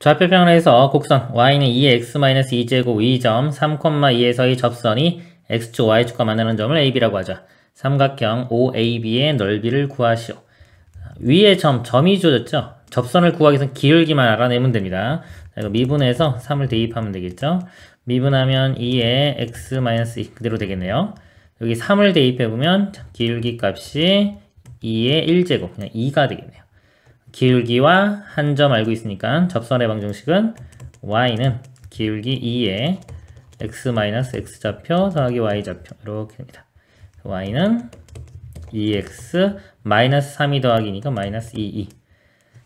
좌표평면에서 곡선 y는 2x-2제곱 2점 3,2에서의 접선이 x축, y축과 만나는 점을 AB라고 하자. 삼각형 OAB의 넓이를 구하시오. 위에 점이 주어졌죠? 접선을 구하기 위해서 기울기만 알아내면 됩니다. 이거 미분해서 3을 대입하면 되겠죠? 미분하면 2에 x-2 그대로 되겠네요. 여기 3을 대입해보면 기울기 값이 2의 1제곱, 그냥 2가 되겠네요. 기울기와 한 점 알고 있으니까 접선의 방정식은 y는 기울기 2의 x-x좌표 더하기 y좌표 이렇게 됩니다. y는 2x 마이너스 3이 더하기니까 마이너스 2,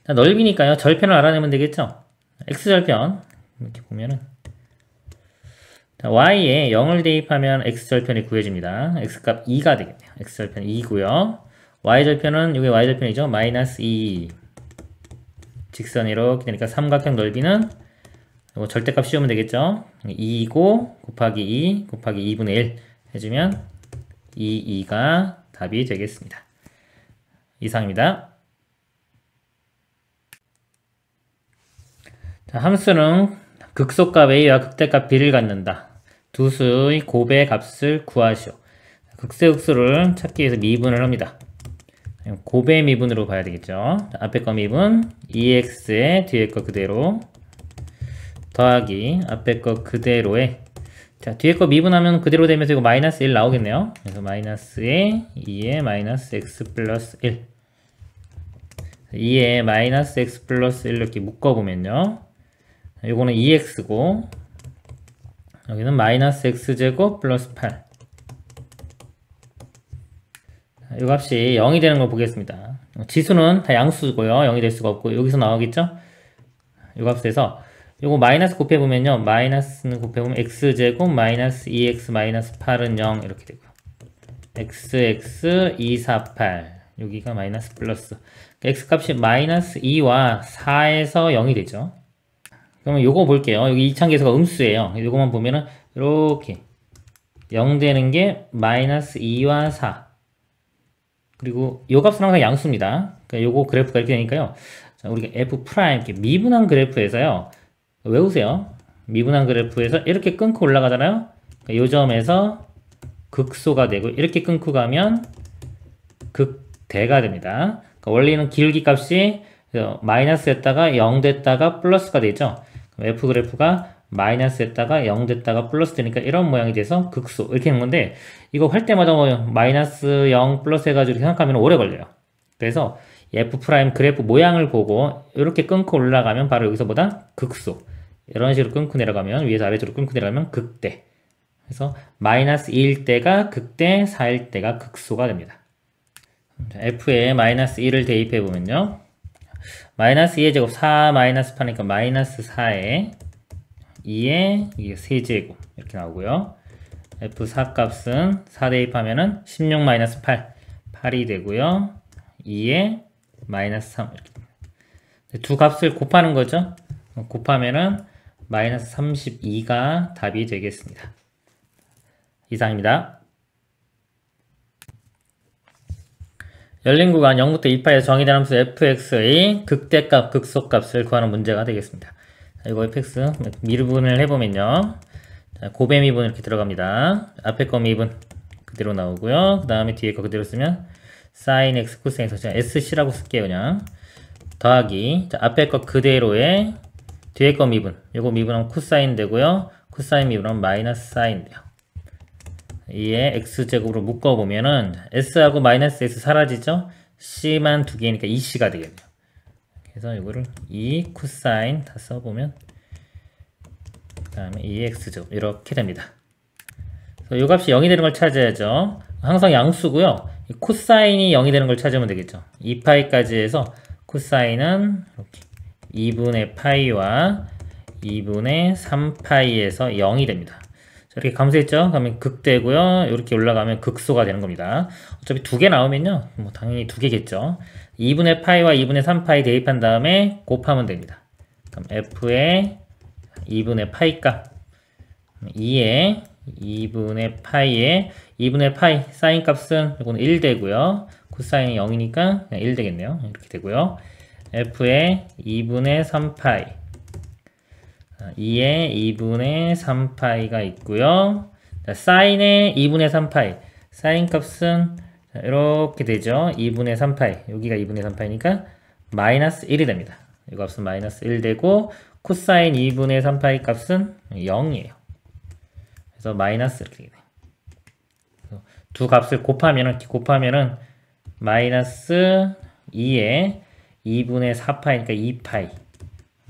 넓이니까요. 절편을 알아내면 되겠죠. x절편 이렇게 보면은 y에 0을 대입하면 x절편이 구해집니다. x값 2가 되겠네요. x절편 2고요. y절편은 이게 y절편이죠. 마이너스 2 직선 이렇게 되니까 삼각형 넓이는 이거 절대값 씌우면 되겠죠. 2고 곱하기 2 곱하기 2분의 1 해주면 2가 답이 되겠습니다. 이상입니다. 자, 함수는 극소값 A와 극대값 B를 갖는다. 두 수의 곱의 값을 구하시오. 극세극소를 찾기 위해서 미분을 합니다. 곱의 미분으로 봐야 되겠죠. 자, 앞에 거 미분 2x에 뒤에 거 그대로 더하기 앞에 거 그대로에 자 뒤에 거 미분하면 그대로 되면서 이거 마이너스 1 나오겠네요. 그래서 마이너스에 2에 마이너스 x 플러스 1 2에 마이너스 x 플러스 1 이렇게 묶어보면요. 요거는 2x고 여기는 마이너스 x제곱 플러스 8 이 값이 0이 되는 걸 보겠습니다. 지수는 다 양수고요. 0이 될 수가 없고 여기서 나오겠죠? 이 값에서 요거 마이너스 곱해보면요. 마이너스는 곱해보면 x제곱 마이너스 2x 마이너스 8은 0 이렇게 되고요. xx 248 여기가 마이너스 플러스 x값이 마이너스 2와 4에서 0이 되죠. 그러면 요거 볼게요. 여기 이차계수가 음수예요. 요거만 보면은 이렇게 0 되는 게 마이너스 2와 4 그리고 요 값은 항상 양수입니다. 그러니까 요거 그래프가 이렇게 되니까요. 자, 우리가 f 프라임 이렇게 미분한 그래프에서요. 외우세요. 미분한 그래프에서 이렇게 끊고 올라가잖아요. 그러니까 요 점에서 극소가 되고 이렇게 끊고 가면 극대가 됩니다. 그러니까 원래는 기울기 값이 마이너스였다가 0 됐다가 플러스가 되죠. f 그래프가 마이너스 했다가 0 됐다가 플러스 되니까 이런 모양이 돼서 극소 이렇게 하는 건데 이거 할 때마다 뭐 마이너스 0 플러스 해가지고 생각하면 오래 걸려요. 그래서 f 프라임 그래프 모양을 보고 이렇게 끊고 올라가면 바로 여기서보다 극소 이런 식으로 끊고 내려가면 위에서 아래쪽으로 끊고 내려가면 극대 그래서 마이너스 2일 때가 극대 4일 때가 극소가 됩니다. f에 마이너스 1을 대입해 보면요. 마이너스 2의 제곱 4 마이너스 8이니까 마이너스 4에 2에 이게 세제곱 이렇게 나오고요. f4 값은 4 대입하면은 16 마이너스 8 8이 되고요. 2에 마이너스 3 이렇게 됩니다. 두 값을 곱하는 거죠. 곱하면은 마이너스 32가 답이 되겠습니다. 이상입니다. 열린 구간 0부터 2파에서 정의된 함수 fx의 극대값, 극소값을 구하는 문제가 되겠습니다. 자, 이거 fx 미분을 해보면요. 자, 곱의 미분 이렇게 들어갑니다. 앞에 거 미분 그대로 나오고요. 그 다음에 뒤에 거 그대로 쓰면 sin x 코사인 x 그냥 sc라고 쓸게요. 그냥 더하기 자, 앞에 거 그대로에 뒤에 거 미분 요거 미분하면 코사인 되고요. 코사인 미분하면 마이너스 사인 돼요. 이에 x제곱으로 묶어보면은 s하고 마이너스 s 사라지죠? c만 두 개니까 2c가 되겠네요. 그래서 이거를 2 코사인 다 써보면 그 다음에 2x제곱 이렇게 됩니다. 그래서 이 값이 0이 되는 걸 찾아야죠. 항상 양수고요. 이 코사인이 0이 되는 걸 찾으면 되겠죠. 2파이까지 해서 코사인은 이렇게 2분의 파이와 2분의 3파이에서 0이 됩니다. 이렇게 감소했죠? 그러면 극대고요. 이렇게 올라가면 극소가 되는 겁니다. 어차피 두 개 나오면요. 뭐 당연히 두 개겠죠. 2분의 파이와 2분의 3파이 대입한 다음에 곱하면 됩니다. 그럼 f의 2분의 파이 값 2에 2분의 파이에 2분의 파이 사인 값은 이거는 1 되고요. 코사인이 0이니까 그냥 1 되겠네요. 이렇게 되고요. f의 2분의 3파이 2의 2분의 3파이가 있고요. 자, 사인의 2분의 3파이. 사인 값은 이렇게 되죠. 2분의 3파이. 여기가 2분의 3파이니까 마이너스 1이 됩니다. 이 값은 마이너스 1 되고 코사인 2분의 3파이 값은 0이에요. 그래서 마이너스 이렇게 돼요. 두 값을 곱하면은 마이너스 2의 2분의 4파이니까 2파이.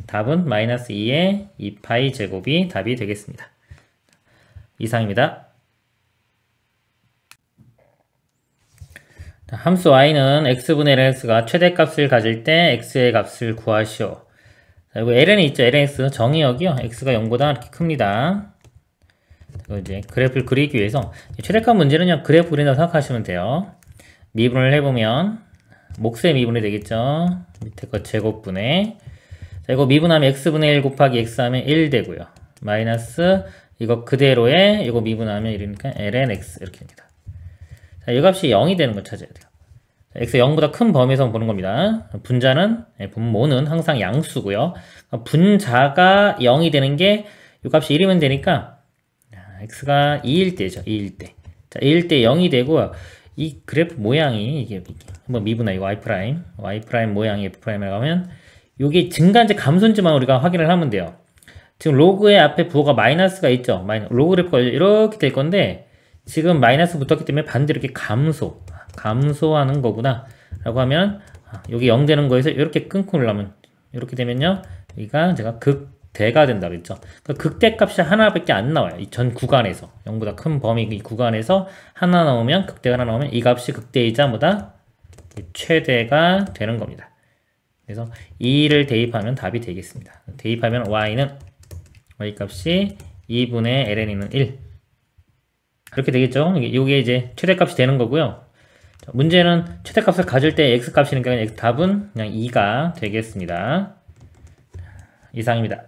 답은 마이너스 2의 2파이 제곱이 답이 되겠습니다. 이상입니다. 함수 y는 x분의 lnx가 최대값을 가질 때 x의 값을 구하시오. 자, 이거 ln이 있죠. lnx 정의역이요. x가 0보다 이렇게 큽니다. 이거 이제 그래프를 그리기 위해서 최대값 문제는요. 그래프 그린다고 생각하시면 돼요. 미분을 해보면 몫의 미분이 되겠죠. 밑에 거 제곱분의, 자, 이거 미분하면 x분의 1 곱하기 x 하면 1 되고요. 마이너스 이거 그대로에 이거 미분하면 1이니까 lnx 이렇게 됩니다. 자, 이 값이 0이 되는 걸 찾아야 돼요. 자, x 0보다 큰 범위에서 보는 겁니다. 분자는, 분모는 항상 양수고요. 분자가 0이 되는 게 이 값이 1이면 되니까 x가 2일 때죠. 2일 때. 자, 2일 때 0이 되고 이 그래프 모양이 이게 한번 미분하 이거 y' 모양이 f'에 가면 이게 증가인지 감소인지만 우리가 확인을 하면 돼요. 지금 로그의 앞에 부호가 마이너스가 있죠. 로그 그래프가 이렇게 될 건데 지금 마이너스 붙었기 때문에 반대로 이렇게 감소하는 거구나 라고 하면 여기 0 되는 거에서 이렇게 끊고 올라면 이렇게 되면요 여기가 제가 극대가 된다 그랬죠. 그러니까 극대 값이 하나밖에 안 나와요. 이 전 구간에서 0보다 큰 범위 이 구간에서 하나 나오면 극대가 하나 나오면 이 값이 극대이자 뭐다? 최대가 되는 겁니다. 그래서 2를 대입하면 답이 되겠습니다. 대입하면 y 값이 2분의 ln은 1 그렇게 되겠죠. 이게 이제 최대값이 되는 거고요. 문제는 최대값을 가질 때 x값이니까 답은 그냥 2가 되겠습니다. 이상입니다.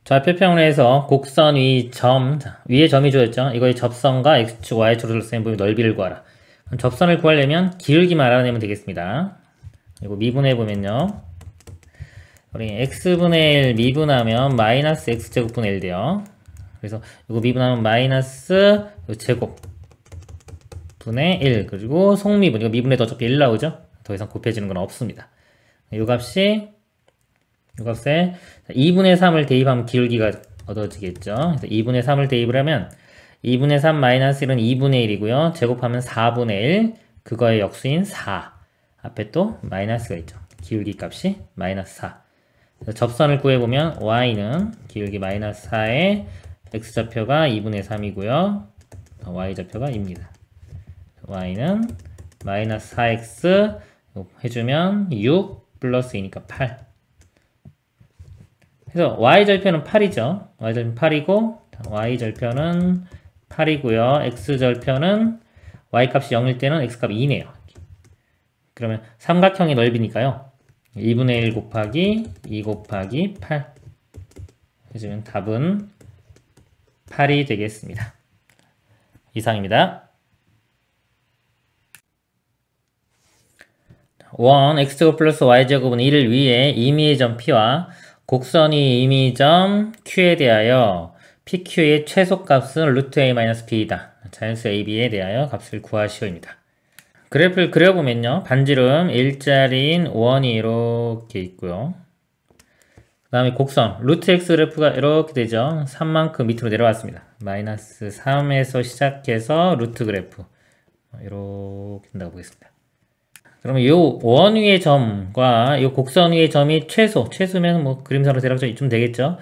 좌표평면에서 곡선 위 점, 위에 점이 주어졌죠. 이거의 접선과 x축, y축으로 둘러싼 부분의 넓이를 구하라. 그럼 접선을 구하려면 기울기만 알아내면 되겠습니다. 그리고 미분해보면요. 우리 x분의 1 미분하면 마이너스 x제곱분의 1 돼요. 그래서 이거 미분하면 마이너스 제곱 분의 1 그리고 속미분 이거 미분해도 어차피 1 나오죠. 더 이상 곱해지는 건 없습니다. 이 값에 2분의 3을 대입하면 기울기가 얻어지겠죠. 그래서 2분의 3을 대입을 하면 2분의 3 마이너스 1은 2분의 1이고요. 제곱하면 4분의 1 그거의 역수인 4 앞에 또 마이너스가 있죠. 기울기 값이 마이너스 4 그래서 접선을 구해보면 y는 기울기 마이너스 4에 x좌표가 2분의 3이고요. y좌표가 2입니다. y는 마이너스 4x 해주면 6 플러스 2니까 8 그래서 y절표는 8이죠. y절표는 8이고 y절표는 8이고요. x절표는 y값이 0일 때는 x값이 2네요. 그러면 삼각형의 넓이니까요. 2분의 1 곱하기 2 곱하기 8 해주면 답은 8이 되겠습니다. 이상입니다. 원 x제곱 플러스 y제곱은 1을 위해 임의의 점 P와 곡선이 임의의 점 Q에 대하여 PQ의 최소값은 루트 A-B이다. 자연수 AB에 대하여 값을 구하시오입니다. 그래프를 그려보면요. 반지름 일자리인 원이 이렇게 있고요. 그 다음에 곡선 루트 X 그래프가 이렇게 되죠. 3만큼 밑으로 내려왔습니다. 마이너스 3에서 시작해서 루트 그래프 이렇게 된다고 보겠습니다. 그러면 이 원 위의 점과 이 곡선 위의 점이 최소면 뭐 그림상으로 대략적으로 이쯤 되겠죠.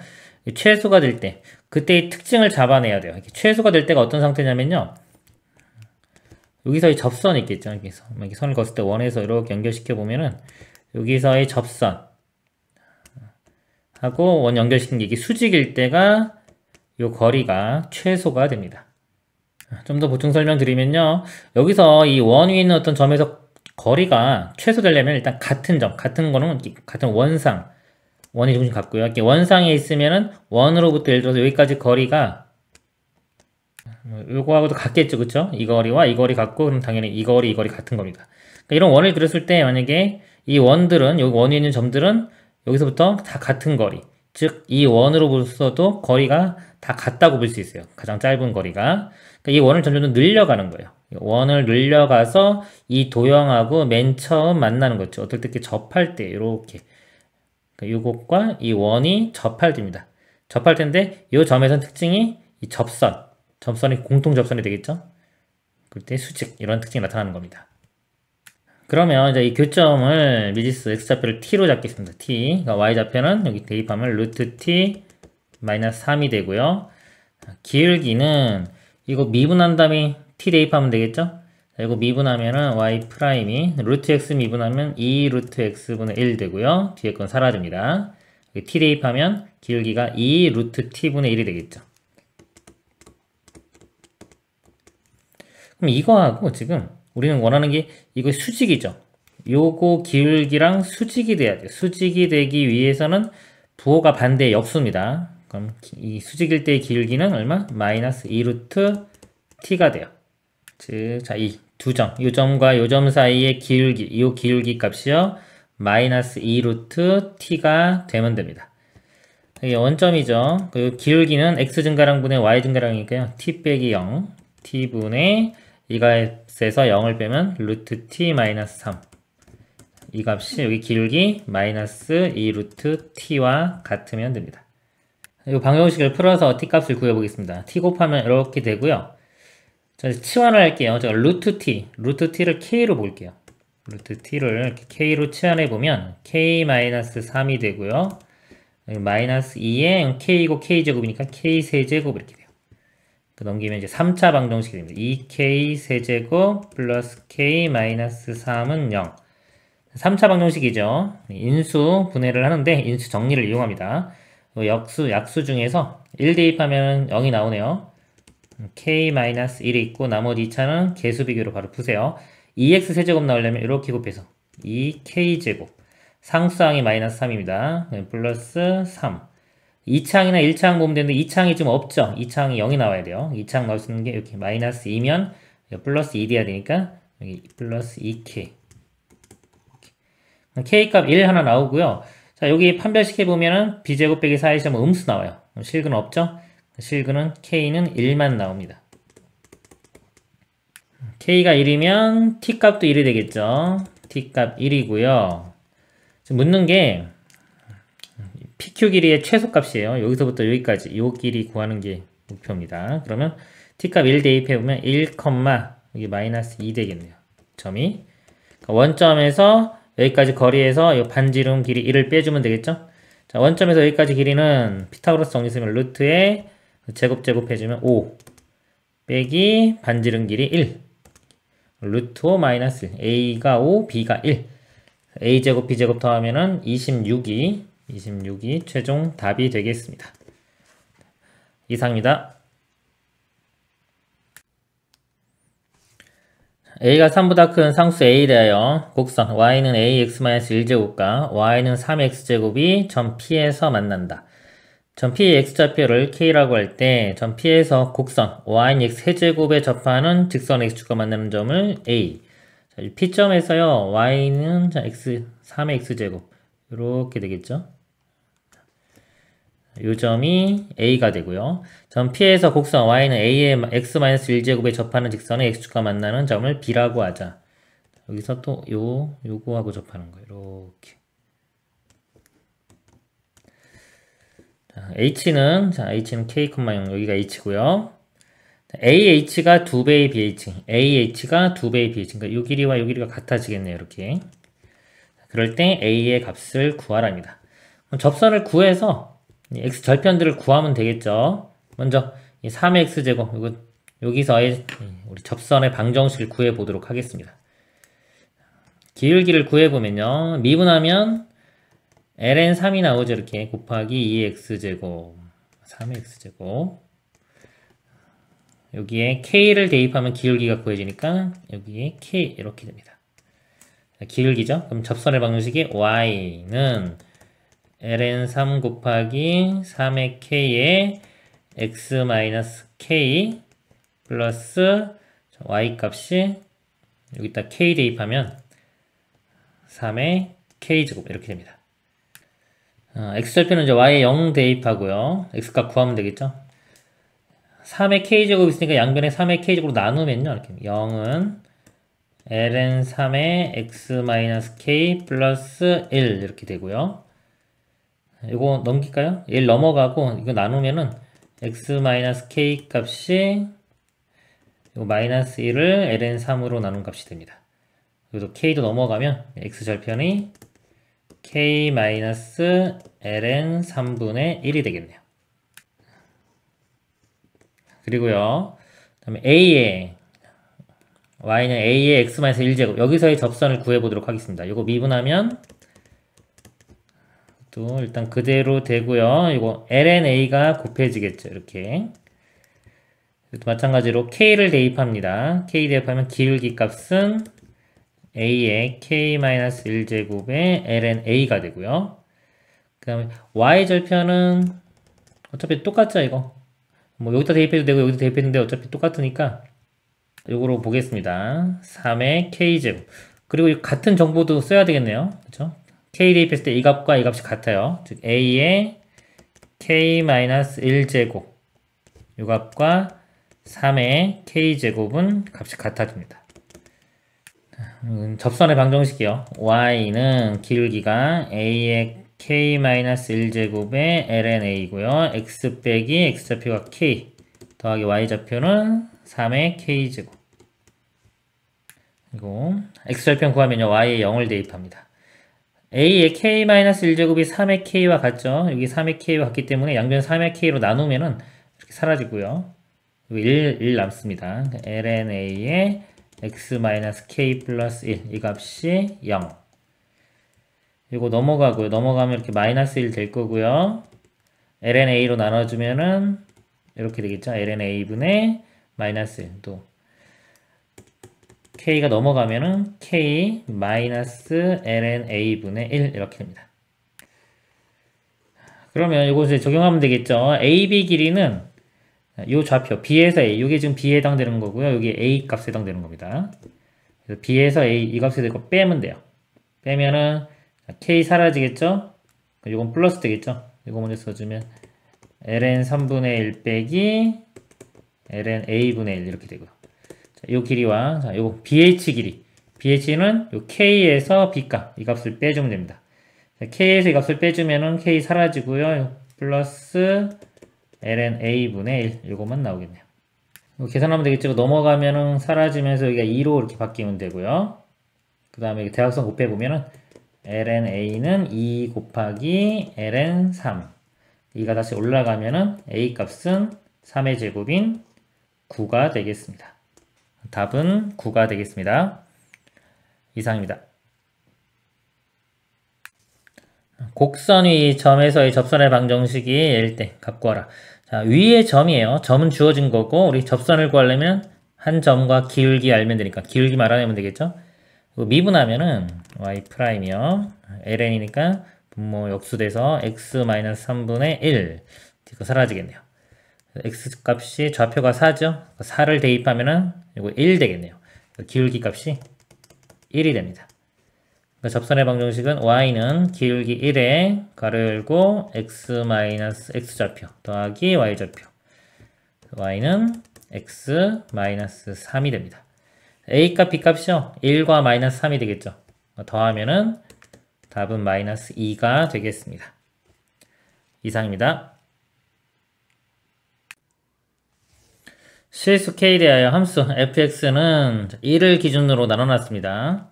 최소가 될 때 그때의 특징을 잡아내야 돼요. 이렇게 최소가 될 때가 어떤 상태냐면요. 여기서의 접선이 있겠죠. 여기서 이렇게 선을 그었을 때 원에서 이렇게 연결시켜 보면은 여기서의 접선 하고 원 연결시킨 게 이게 수직일 때가 이 거리가 최소가 됩니다. 좀 더 보충 설명드리면요. 여기서 이 원 위에 있는 어떤 점에서 거리가 최소되려면 일단 같은 점, 같은 거는 같은 원상, 원이 중심 같고요. 이렇게 원상에 있으면은 원으로부터 예를 들어서 여기까지 거리가 요거하고도 같겠죠, 그쵸? 이 거리와 이 거리 같고 그럼 당연히 이 거리 같은 겁니다. 그러니까 이런 원을 그렸을 때 만약에 이 원들은 여기 원에 있는 점들은 여기서부터 다 같은 거리. 즉, 이 원으로 볼수도 거리가 다 같다고 볼 수 있어요. 가장 짧은 거리가. 그러니까 이 원을 점점 더 늘려가는 거예요. 원을 늘려가서 이 도형하고 맨 처음 만나는 거죠. 어떨 때 이렇게 접할 때, 이렇게. 그러니까 이것과 이 원이 접할 때입니다. 접할 텐데, 이 점에서는 특징이 이 접선이 공통 접선이 되겠죠? 그때 수직, 이런 특징이 나타나는 겁니다. 그러면 이제 이 교점을 미지수 x좌표를 t로 잡겠습니다. t. 그러니까 y좌표는 여기 대입하면 루트 t 마이너스 3이 되고요. 기울기는 이거 미분한 다음에 t 대입하면 되겠죠? 자, 이거 미분하면은 y 프라임이 루트 x 미분하면 2 루트 x분의 1 되고요. 뒤에 건 사라집니다. t 대입하면 기울기가 2 루트 t분의 1이 되겠죠. 그럼 이거하고 지금 우리는 원하는 게 이거 수직이죠. 요거 기울기랑 수직이 돼야 돼요. 수직이 되기 위해서는 부호가 반대의 역수입니다. 그럼 이 수직일 때의 기울기는 얼마? 마이너스 2 루트 t가 돼요. 즉, 자, 이 두 점, 요 점과 요 점 사이의 기울기, 이 기울기 값이요. 마이너스 2 루트 t가 되면 됩니다. 이게 원점이죠. 그 기울기는 x 증가량분의 y 증가량이니까요. t 빼기 0, t분의 이 값에서 0을 빼면 루트 t 마이너스 3. 이 값이 여기 기울기 마이너스 2 루트 t와 같으면 됩니다. 이 방정식을 풀어서 t 값을 구해보겠습니다. t 곱하면 이렇게 되고요. 자, 치환을 할게요. 제가 루트 t를 k로 볼게요. 루트 t를 이렇게 k로 치환해보면 k 마이너스 3이 되고요. 마이너스 2에 k이고 k제곱이니까 k 세제곱 이렇게 돼요. 넘기면 이제 3차 방정식이 됩니다. 2k 세제곱 플러스 k 마이너스 3은 0. 3차 방정식이죠. 인수 분해를 하는데 인수 정리를 이용합니다. 약수 중에서 1 대입하면 0이 나오네요. k-1이 있고 나머지 2차는 개수 비교로 바로 푸세요. 2x 세제곱 나오려면 이렇게 곱해서 2k제곱 상수항이 마이너스 3입니다. 플러스 3 2창이나 1창 보면 되는데 2창이 지금 없죠. 2창이 0이 나와야 돼요. 2창 나올 수 있는 게 이렇게 마이너스 2면 플러스 2 돼야 되니까 여기 플러스 2k k값 1 하나 나오고요. 자, 여기 판별식해 보면은 b제곱 빼기 4의 점은 음수 나와요. 실근 없죠? 실근은 k는 1만 나옵니다. k가 1이면 t값도 1이 되겠죠. t값 1이고요. 지금 묻는 게 PQ 길이의 최소값이에요. 여기서부터 여기까지 요 길이 구하는 게 목표입니다. 그러면 t값 1 대입해보면 1, 여기 마이너스 2 되겠네요. 점이 원점에서 여기까지 거리에서 이 반지름 길이 1을 빼주면 되겠죠? 자, 원점에서 여기까지 길이는 피타고라스 정리 쓰면 루트에 제곱 해주면 5 빼기 반지름 길이 1 루트 5 마이너스 1 a가 5, b가 1 a제곱 b제곱 더하면은 26이 최종 답이 되겠습니다. 이상입니다. a가 3보다 큰 상수 a에 대하여 곡선 y는 ax-1제곱과 y는 3x제곱이 점 P에서 만난다. 점 P의 x좌표를 k라고 할 때 점 P에서 곡선 y는 x 세제곱에 접하는 직선 x축과 만나는 점을 a. 자, P점에서요 y는 x 3의 x제곱 이렇게 되겠죠. 이 점이 a가 되고요. 점 P에서 곡선 y는 a의 x-1제곱에 접하는 직선의 x축과 만나는 점을 b라고 하자. 여기서 또 요거하고 접하는 거예요. 이렇게. h는 k, 0 여기가 h고요. ah가 2배의 bh, ah가 2배의 bh. 그러니까 요 길이와 요 길이가 같아지겠네요. 이렇게. 그럴 때 a의 값을 구하랍니다. 접선을 구해서 x 절편들을 구하면 되겠죠. 먼저 이 3의 x제곱 여기서의 우리 접선의 방정식을 구해 보도록 하겠습니다. 기울기를 구해 보면요. 미분하면 ln 3이 나오죠. 이렇게 곱하기 2x제곱 3의 x제곱 여기에 k를 대입하면 기울기가 구해지니까 여기에 k 이렇게 됩니다. 기울기죠. 그럼 접선의 방정식이 y는 ln 3 곱하기 3의 k에 x-k 플러스 y 값이 여기다 k 대입하면 3의 k제곱 이렇게 됩니다. x절편은 이제 y에 0 대입하고요. x값 구하면 되겠죠. 3의 k제곱 있으니까 양변에 3의 k제곱으로 나누면요. 이렇게 0은 ln 3의 x-k 플러스 1 이렇게 되고요. 이거 넘길까요? 1 넘어가고 이거 나누면은 x-k 값이 이거 마이너스 1을 ln 3으로 나눈 값이 됩니다. 그래서 k도 넘어가면 x절편이 k-ln 3분의 1이 되겠네요. 그리고요. 그다음에 a에 y는 a의 x-1제곱 여기서의 접선을 구해보도록 하겠습니다. 이거 미분하면 또 일단 그대로 되고요. 이거 ln a가 곱해지겠죠. 이렇게 마찬가지로 k를 대입합니다. k 대입하면 기울기 값은 a의 k-1제곱의 ln a가 되고요. 그 다음에 y절편은 어차피 똑같죠 이거. 뭐 여기다 대입해도 되고 여기다 대입해도 되는데 어차피 똑같으니까 요거로 보겠습니다. 3의 k제곱. 그리고 같은 정보도 써야 되겠네요. 그렇죠? k 대입했을 때 이 값과 이 값이 같아요. 즉 a의 k-1제곱 요 값과 3의 k제곱은 값이 같아집니다. 접선의 방정식이요. y는 기울기가 a의 k-1제곱의 ln a고요. x 빼기 x좌표가 k 더하기 y좌표는 3의 k제곱. 그리고 x절편 구하면요. y에 0을 대입합니다. a의 k-1제곱이 3의 k와 같죠. 여기 3의 k와 같기 때문에 양변 3의 k로 나누면은 이렇게 사라지고요. 1 남습니다. ln a의 x-k 플러스 1 이 값이 0. 이거 넘어가고요. 넘어가면 이렇게 마이너스 1 될 거고요. ln a로 나눠주면은 이렇게 되겠죠. ln a분의 마이너스 1. 또 k가 넘어가면은 k 마이너스 ln a분의 1 이렇게 됩니다. 그러면 이것을 적용하면 되겠죠. ab 길이는 요 좌표 b에서 a 이게 지금 b에 해당되는 거고요. 여기 a 값에 해당되는 겁니다. 그래서 b에서 a 이 값에 대고 빼면 돼요. 빼면은 k 사라지겠죠? 이건 플러스 되겠죠? 이거 먼저 써주면 ln 3분의 1 빼기 ln a분의 1 이렇게 되고요. 자, 요 길이와 자, 요 bh 길이 bh는 요 k에서 b값 이 값을 빼주면 됩니다. 자, k에서 이 값을 빼주면은 k 사라지고요. 플러스 ln a분의 1 이것만 나오겠네요. 계산하면 되겠죠? 넘어가면은 사라지면서 여기가 2로 이렇게 바뀌면 되고요. 그 다음에 대각선 곱해보면은 ln a는 2 곱하기 ln 3 2가 다시 올라가면은 a 값은 3의 제곱인 9가 되겠습니다. 답은 9가 되겠습니다. 이상입니다. 곡선 위 점에서의 접선의 방정식이 L 때 값 구하라. 자, 위에 점이에요. 점은 주어진 거고 우리 접선을 구하려면 한 점과 기울기 알면 되니까 기울기만 알아내면 되겠죠. 미분하면은 y'이요. ln이니까 분모 역수돼서 x-3분의 1 이거 사라지겠네요. x 값이 좌표가 4죠. 4를 대입하면은 이거 1 되겠네요. 기울기 값이 1이 됩니다. 접선의 방정식은 y는 기울기 1에 가로 열고 x-x좌표 더하기 y좌표 y는 x-3이 됩니다. a값 b값이요. 1과 마이너스 3이 되겠죠. 더하면은 답은 마이너스 2가 되겠습니다. 이상입니다. 실수 k에 대하여 함수 fx는 1을 기준으로 나눠놨습니다.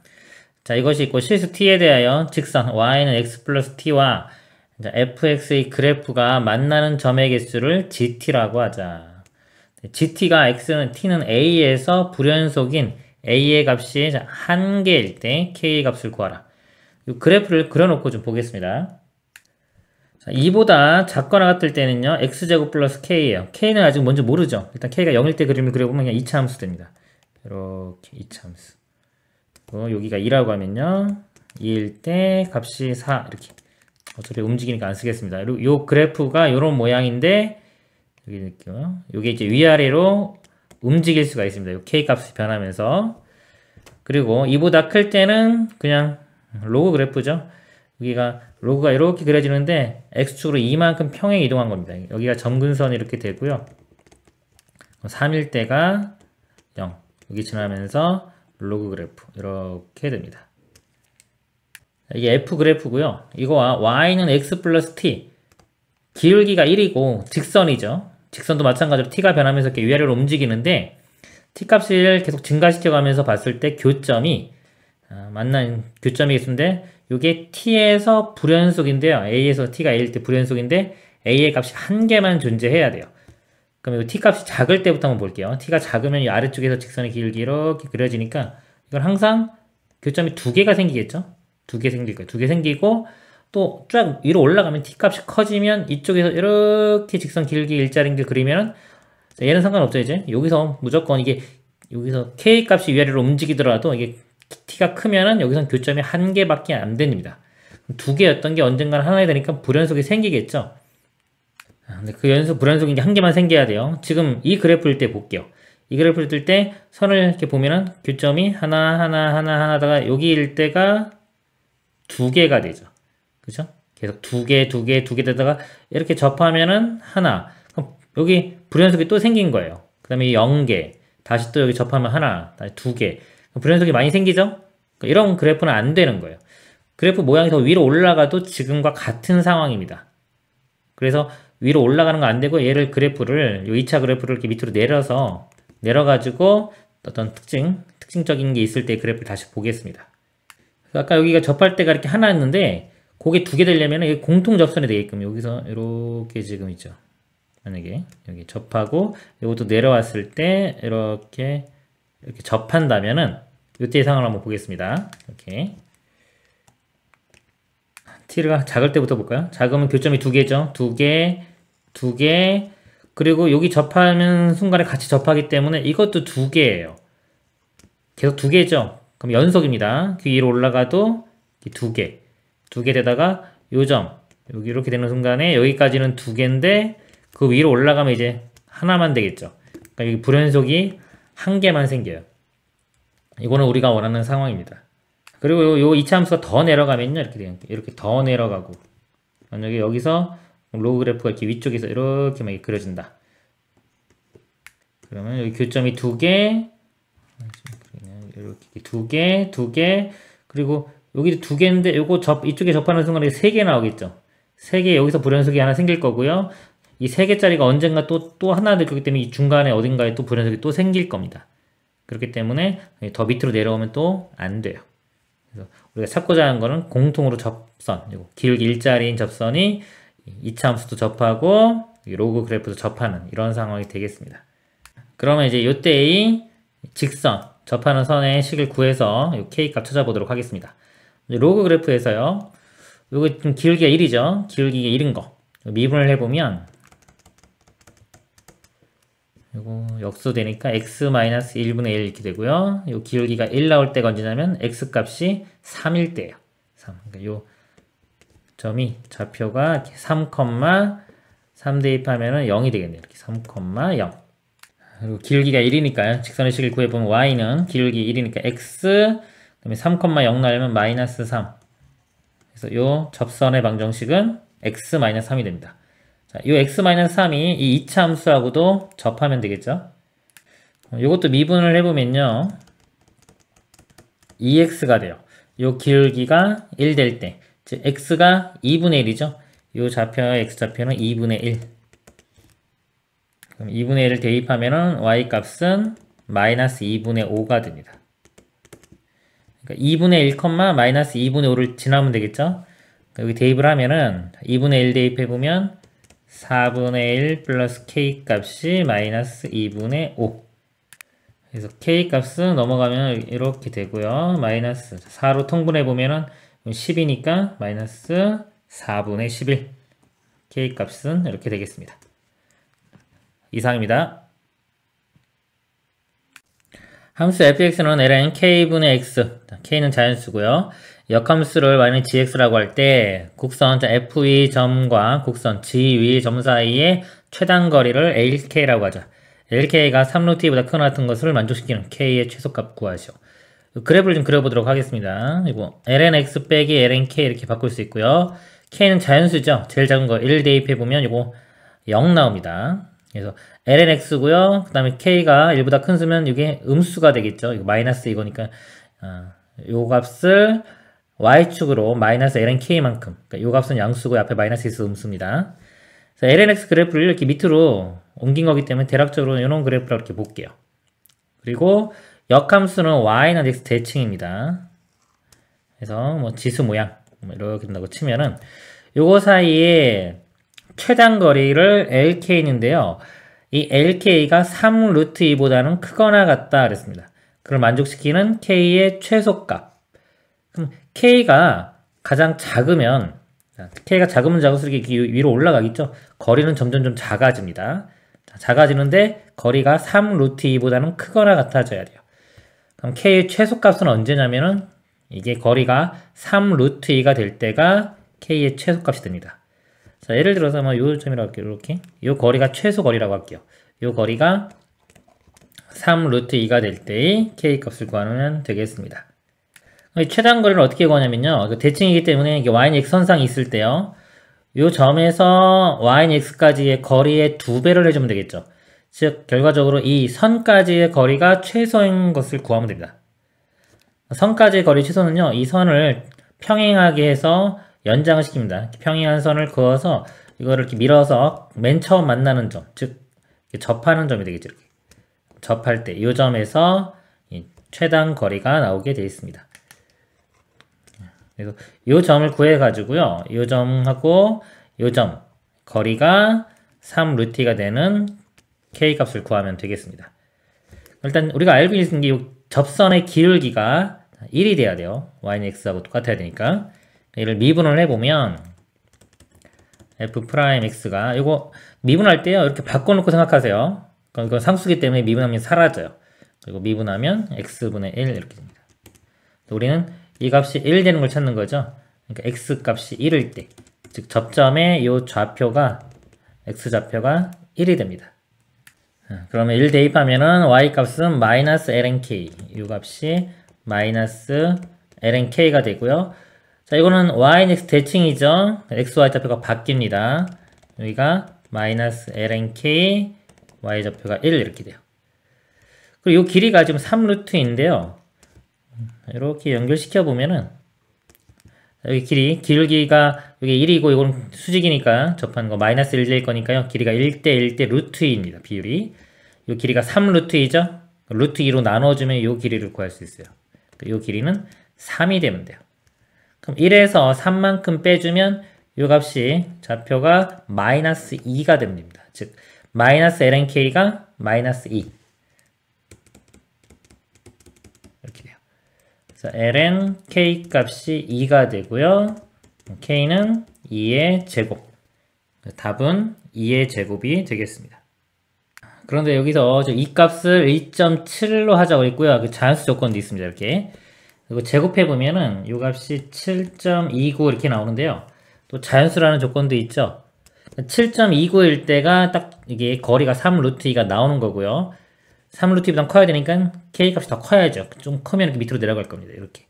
자, 이것이 있고 실수 t에 대하여 직선 y는 x 플러스 t와 fx의 그래프가 만나는 점의 개수를 gt라고 하자. gt가 x는 t는 a에서 불연속인 a의 값이 1개일 때 k의 값을 구하라. 이 그래프를 그려놓고 좀 보겠습니다. 자, 2보다 작거나 같을 때는요 x제곱 플러스 k예요. k는 아직 뭔지 모르죠. 일단 k가 0일 때 그림을 그려보면 그냥 2차 함수 됩니다. 이렇게 2차 함수. 여기가 2라고 하면요 2일 때 값이 4 이렇게. 어차피 움직이니까 안 쓰겠습니다. 요 그래프가 요런 모양인데 여기 느껴요. 요게 이제 위아래로 움직일 수가 있습니다. 요 k 값이 변하면서. 그리고 이보다 클 때는 그냥 로그 그래프죠. 여기가 로그가 이렇게 그려지는데 x축으로 이만큼 평행 이동한 겁니다. 여기가 점근선이 이렇게 되고요. 3일 때가 0. 여기 지나면서 로그 그래프 이렇게 됩니다. 이게 f 그래프고요. 이거와 y는 x 플러스 t, 기울기가 1이고 직선이죠. 직선도 마찬가지로 t가 변하면서 이렇게 위아래로 움직이는데 t 값을 계속 증가시켜가면서 봤을 때 교점이 만난 교점이 있는데 이게 t에서 불연속인데요. a에서 t가 a일 때 불연속인데 a의 값이 한 개만 존재해야 돼요. 그럼 이 t 값이 작을 때부터 한번 볼게요. t가 작으면 이 아래쪽에서 직선의 기울기 이렇게 그려지니까 이건 항상 교점이 두 개가 생기겠죠. 두 개 생길 거예요. 두 개 생기고 또 쫙 위로 올라가면 t 값이 커지면 이쪽에서 이렇게 직선 길기 일자리인 게 그리면은 얘는 상관없죠. 이제 여기서 무조건 이게 여기서 k 값이 위아래로 움직이더라도 이게 t가 크면은 여기선 교점이 한 개밖에 안 됩니다. 두 개였던 게 언젠가는 하나가 되니까 불연속이 생기겠죠. 근데 그 연속 불연속인 게 한 개만 생겨야 돼요. 지금 이 그래프일 때 볼게요. 이 그래프를 뜰 때 선을 이렇게 보면은 교점이 하나다가 여기일 때가 두 개가 되죠. 그죠? 계속 두 개 되다가 이렇게 접하면은 하나. 그럼 여기 불연속이 또 생긴 거예요. 그 다음에 0개. 다시 또 여기 접하면 하나. 다시 두 개. 불연속이 많이 생기죠? 이런 그래프는 안 되는 거예요. 그래프 모양이 더 위로 올라가도 지금과 같은 상황입니다. 그래서 위로 올라가는 거 안 되고 얘를 그래프를, 요 2차 그래프를 이렇게 밑으로 내려가지고 어떤 특징적인 게 있을 때 그래프를 다시 보겠습니다. 아까 여기가 접할 때가 이렇게 하나였는데 그게 두 개 되려면 이게 공통 접선이 되게끔 여기서 이렇게 지금 있죠. 만약에 여기 접하고 이것도 내려왔을 때 이렇게 접한다면은 이때의 상황을 한번 보겠습니다. 이렇게 t가 작을 때부터 볼까요? 작으면 교점이 두 개죠. 두 개, 그리고 여기 접하는 순간에 같이 접하기 때문에 이것도 두 개예요. 계속 두 개죠. 그럼 연속입니다. 그 위로 올라가도 두 개 되다가 요 점, 여기 이렇게 되는 순간에 여기까지는 두 개인데 그 위로 올라가면 이제 하나만 되겠죠. 그러니까 여기 불연속이 한 개만 생겨요. 이거는 우리가 원하는 상황입니다. 그리고 요 2차 함수가 더 내려가면요. 이렇게 돼요. 이렇게 더 내려가고. 만약에 여기서 로그 그래프가 이렇게 위쪽에서 이렇게 막 그려진다. 그러면 여기 교점이 두 개, 이렇게 두 개, 그리고 여기도 두 개인데 요거 이쪽에 접하는 순간에 세 개 나오겠죠. 세 개 여기서 불연속이 하나 생길 거고요. 이 세 개짜리가 언젠가 또 하나 될 거기 때문에 이 중간에 어딘가에 또 불연속이 또 생길 겁니다. 그렇기 때문에 더 밑으로 내려오면 또 안 돼요. 그래서 우리가 찾고자 하는 거는 공통으로 접선, 기울기 일자리인 접선이 2차 함수도 접하고 로그 그래프도 접하는 이런 상황이 되겠습니다. 그러면 이제 이때의 직선, 접하는 선의 식을 구해서 이 k 값 찾아보도록 하겠습니다. 로그 그래프에서요, 요거 좀 기울기가 1이죠. 기울기가 1인 거. 미분을 해보면, 요거 역수되니까 x-1분의 1 이렇게 되고요. 요 기울기가 1 나올 때가 언제냐면 x 값이 3일 때예요. 3. 그러니까 요 점이 좌표가 3, 대입하면은 0이 되겠네요. 이렇게 3,0. 그리고 기울기가 1이니까요. 직선의 식을 구해보면 y는 기울기 1이니까 x, 그다음에 3,0 나오면 마이너스 3. 그래서 요 접선의 방정식은 x-3이 됩니다. 자, 요 x-3이 이 2차 함수하고도 접하면 되겠죠. 요것도 미분을 해보면요. 2x가 돼요. 요 기울기가 1 될 때, 즉 x가 2분의 1이죠. 요 좌표의 x좌표는 2분의 1. 그럼 2분의 1을 대입하면은 y 값은 마이너스 2분의 5가 됩니다. 그러니까 2분의 1, 마이너스 2분의 5를 지나면 되겠죠. 그러니까 여기 대입을 하면은 2분의 1 대입해보면 4분의 1 플러스 k 값이 마이너스 2분의 5. 그래서 k 값은 넘어가면 이렇게 되고요. 마이너스 4로 통분해보면은 10이니까 마이너스 4분의 11. k 값은 이렇게 되겠습니다. 이상입니다. 함수 fx는 ln k분의 x, k는 자연수고요. 역함수를 y는 gx라고 할 때 곡선 f 점과 곡선 g 점 사이의 최단거리를 LK라고 하죠. LK가 3루트보다 크거나 같은 것을 만족시키는 k의 최소값 구하시오. 그래프를 좀 그려보도록 하겠습니다. 이거 lnx 빼기 lnk 이렇게 바꿀 수 있고요. k는 자연수죠. 제일 작은 거 1 대입해보면 이거 0 나옵니다. 그래서 lnx고요. 그 다음에 k가 1보다 큰 수면 이게 음수가 되겠죠. 이거 마이너스 이거니까 요 값을 y축으로 마이너스 lnk만큼, 그러니까 요 값은 양수고 앞에 마이너스 있어 음수입니다. 그래서 lnx 그래프를 이렇게 밑으로 옮긴 거기 때문에 대략적으로 이런 그래프를 이렇게 볼게요. 그리고 역함수는 y는 x 대칭입니다. 그래서 뭐 지수 모양 이렇게 된다고 치면은 요거 사이에 최단 거리를 LK인데요. 이 LK가 3 루트 2보다는 크거나 같다 그랬습니다. 그걸 만족시키는 K의 최소값. 그럼 K가 가장 작으면 K가 작으면 작을수록 이렇게 위로 올라가겠죠. 거리는 점점 좀 작아집니다. 작아지는데 거리가 3 루트 2보다는 크거나 같아져야 돼요. 그럼 K의 최소값은 언제냐면은 이게 거리가 3 루트 2가 될 때가 K의 최소값이 됩니다. 자, 예를 들어서 뭐 요 점이라고 할게요. 이렇게. 요 거리가 최소 거리라고 할게요. 요 거리가 3 루트 2가 될 때의 K 값을 구하면 되겠습니다. 최단 거리를 어떻게 구하냐면요. 대칭이기 때문에 이게 y는 x 선상이 있을 때요. 요 점에서 y는 x까지의 거리의 2배를 해주면 되겠죠. 즉 결과적으로 이 선까지의 거리가 최소인 것을 구하면 됩니다. 선까지의 거리 최소는요. 이 선을 평행하게 해서 연장을 시킵니다. 평행한 선을 그어서 이거를 이렇게 밀어서 맨 처음 만나는 점, 즉 접하는 점이 되겠죠. 이렇게. 접할 때 이 점에서 이 최단 거리가 나오게 되어 있습니다. 그래서 이 점을 구해 가지고요. 이 점하고 이 점 거리가 3 루트가 되는 k 값을 구하면 되겠습니다. 일단 우리가 알고 있는 게 이 접선의 기울기가 1이 돼야 돼요. y는 x하고 똑같아야 되니까. 얘를 미분을 해보면 f'x가 이거 미분할 때요. 이렇게 바꿔놓고 생각하세요. 이건 상수기 때문에 미분하면 사라져요. 그리고 미분하면 x분의 1 이렇게 됩니다. 우리는 이 값이 1 되는 걸 찾는 거죠. 그러니까 x 값이 1일 때, 즉 접점의 이 좌표가 x 좌표가 1이 됩니다. 그러면 1 대입하면은 y 값은 마이너스 lnk, 이 값이 마이너스 lnk가 되고요. 자, 이거는 y는 x 대칭이죠. x, y 좌표가 바뀝니다. 여기가 마이너스 lnk, y 좌표가 1 이렇게 돼요. 그리고 이 길이가 지금 3 루트인데요. 이렇게 연결시켜 보면은 여기 기울기가 여기 1이고 이건 수직이니까 접하는 거 마이너스 1 될 거니까요. 길이가 1대 1대 루트 2입니다. 비율이. 이 길이가 3 루트 2죠. 루트 2로 나눠주면 이 길이를 구할 수 있어요. 이 길이는 3이 되면 돼요. 그럼 1에서 3만큼 빼주면 이 값이 좌표가 마이너스 2가 됩니다. 즉 마이너스 lnk가 마이너스 2 이렇게 돼요. 그래서 lnk 값이 2가 되고요. k는 2의 제곱. 답은 2의 제곱이 되겠습니다. 그런데 여기서 이 값을 2.7로 하자고 했고요. 그 자연수 조건도 있습니다. 이렇게. 그리고 제곱해보면은 이 값이 7.29 이렇게 나오는데요. 또 자연수라는 조건도 있죠. 7.29일 때가 딱 이게 거리가 3 루트 2가 나오는 거고요. 3 루트 2보다 커야 되니까 k 값이 더 커야죠. 좀 크면 이렇게 밑으로 내려갈 겁니다. 이렇게.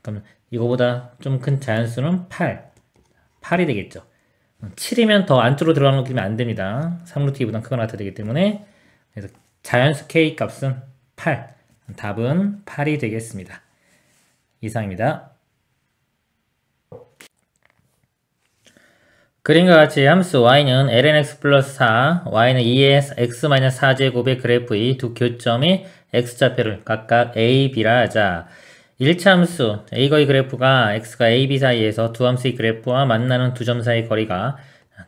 그럼 이거보다 좀 큰 자연수는 8이 되겠죠. 7이면 더 안쪽으로 들어가는 거 안 됩니다. 3 루트 2보다 크거나 같아야 되기 때문에. 그래서 자연수 k 값은 8. 답은 8이 되겠습니다. 이상입니다. 그림과 같이 함수 y는 lnx 플러스 4, y는 2의 x-4제곱의 그래프의 두 교점의 x좌표를 각각 a, b라 하자. 1차 함수 a거의 그래프가 x가 a, b 사이에서 두 함수의 그래프와 만나는 두 점 사이의 거리가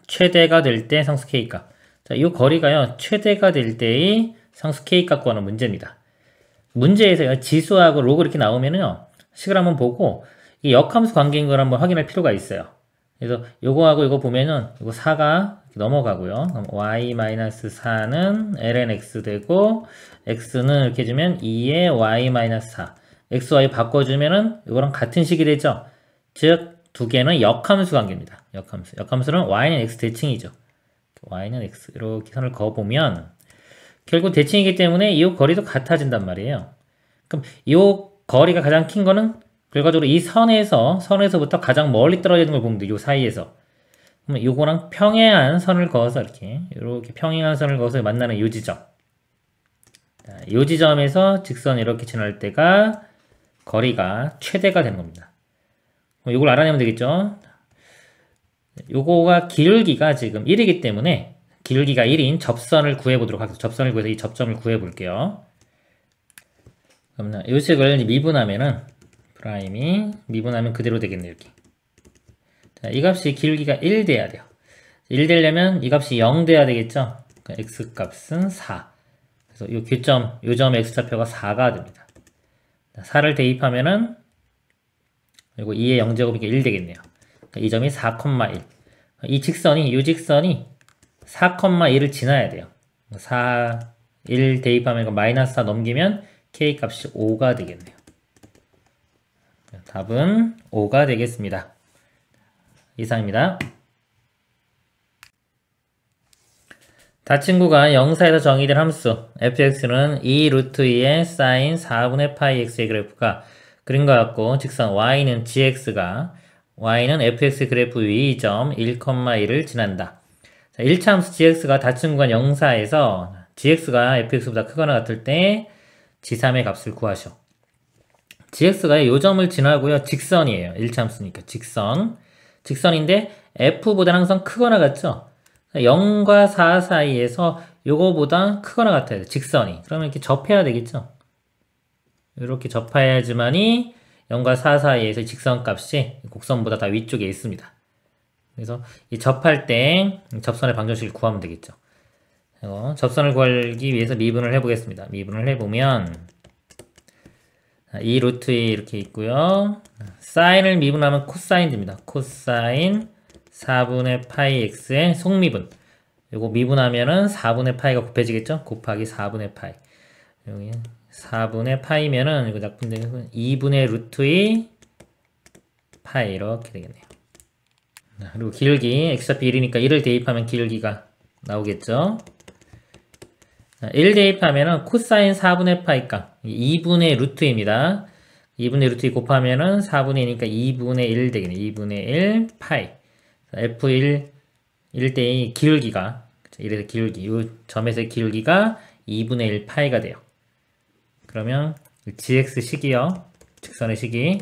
최대가 될 때 상수 k값. 자, 이 거리가요 최대가 될 때의 상수 k값 구하는 문제입니다. 문제에서 지수하고 로그 이렇게 나오면요 식을 한번 보고 이 역함수 관계인 걸 한번 확인할 필요가 있어요. 그래서 요거하고 이거 보면은 이거 4가 넘어가고요. 그럼 y-4는 lnx 되고 x는 이렇게 주면 2의 y-4 x, y 바꿔주면은 이거랑 같은 식이 되죠. 즉 두 개는 역함수 관계입니다. 역함수는 y는 x 대칭이죠. y는 x 이렇게 선을 그어보면 결국 대칭이기 때문에 이 거리도 같아진단 말이에요. 그럼 이 거리가 가장 긴 거는 결과적으로 이 선에서부터 가장 멀리 떨어지는 걸 보면 돼. 요 사이에서. 그러면 요거랑 평행한 선을 그어서 이렇게 평행한 선을 그어서 만나는 요 지점. 자, 요 지점에서 직선이 이렇게 지날 때가 거리가 최대가 되는 겁니다. 요걸 알아내면 되겠죠? 요거가 길기가 지금 1이기 때문에 길기가 1인 접선을 구해보도록 하겠습니다. 접선을 구해서 이 접점을 구해볼게요. 그러면 요 식을 미분하면은 프라임이 미분하면 그대로 되겠네요. 이렇게. 자, 이 값이 길기가 1 돼야 돼요. 1 되려면 이 값이 0 돼야 되겠죠? 그러니까 x 값은 4. 그래서 요 교점, 요 점 x좌표가 4가 됩니다. 자, 4를 대입하면은 그리고 2의 0제곱이니까 1 되겠네요. 그러니까 이 점이 4,1. 이 직선이 4,1을 지나야 돼요. 4, 1 대입하면 마이너스 4 넘기면 k 값이 5가 되겠네요. 답은 5가 되겠습니다. 이상입니다. 다 친구가 영사에서 정의된 함수 fx는 2 루트 2의 사인 4분의 파이 x의 그래프가 그림과 같고 직선 y는 gx가 y는 fx 그래프 위 점 1,1을 지난다. 자, 1차 함수 gx가 닫힌 구간 영사에서 gx가 fx보다 크거나 같을 때 g3의 값을 구하셔. gx가 요 점을 지나고요. 직선이에요. 1차 함수니까 직선인데 f보다는 항상 크거나 같죠? 0과 4 사이에서 요거보다 크거나 같아요. 직선이. 그러면 이렇게 접해야 되겠죠? 이렇게 접해야지만이 0과 4 사이에서 직선 값이 곡선보다 다 위쪽에 있습니다. 그래서 이 접할 때 접선의 방정식을 구하면 되겠죠. 접선을 구하기 위해서 미분을 해보겠습니다. 미분을 해보면 2 루트 2 이렇게 있고요. 사인을 미분하면 코사인 됩니다. 코사인 4분의 파이 x의 속미분. 요거 미분하면은 4분의 파이가 곱해지겠죠? 곱하기 4분의 파이. 여기 4분의 파이면은 이거 약분되면 2분의 루트 2 파이 이렇게 되겠네요. 그리고 길기 x좌표 1이니까 1을 대입하면 길기가 나오겠죠? 1 대입하면은 코사인 4분의 파이가 2분의 루트입니다. 2분의 루트 2 곱하면은 4분의 2니까 2분의 1 되겠네. 2분의 1 파이. f1 1대2 기울기가 이래서 기울기 이 점에서의 기울기가 2분의 1 파이가 돼요. 그러면 gx 식이요. 직선의 식이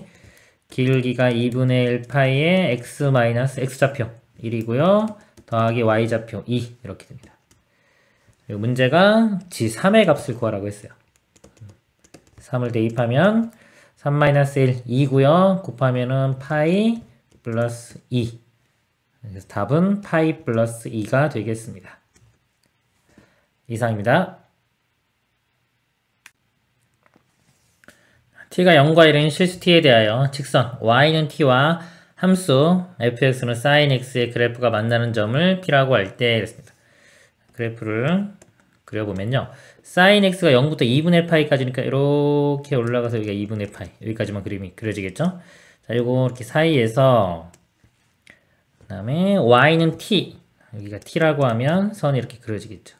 기울기가 2분의 1 파이에 x 마이너스 x좌표 1이고요. 더하기 y좌표 2 이렇게 됩니다. 그리고 문제가 g3의 값을 구하라고 했어요. 3을 대입하면 3-1 2고요. 곱하면은 파이 플러스 2. 그래서 답은 파이 플러스 2가 되겠습니다. 이상입니다. t가 0과 1인 실수 t에 대하여 직선 y는 t와 함수 fx는 sin x의 그래프가 만나는 점을 p라고 할 때 이랬습니다. 그래프를 그려보면요. sin x가 0부터 2분의 파이까지니까 이렇게 올라가서 여기가 2분의 파이 여기까지만 그림이 그려지겠죠? 자, 요거 이렇게 사이에서 그 다음에 y는 t 여기가 t라고 하면 선이 이렇게 그려지겠죠.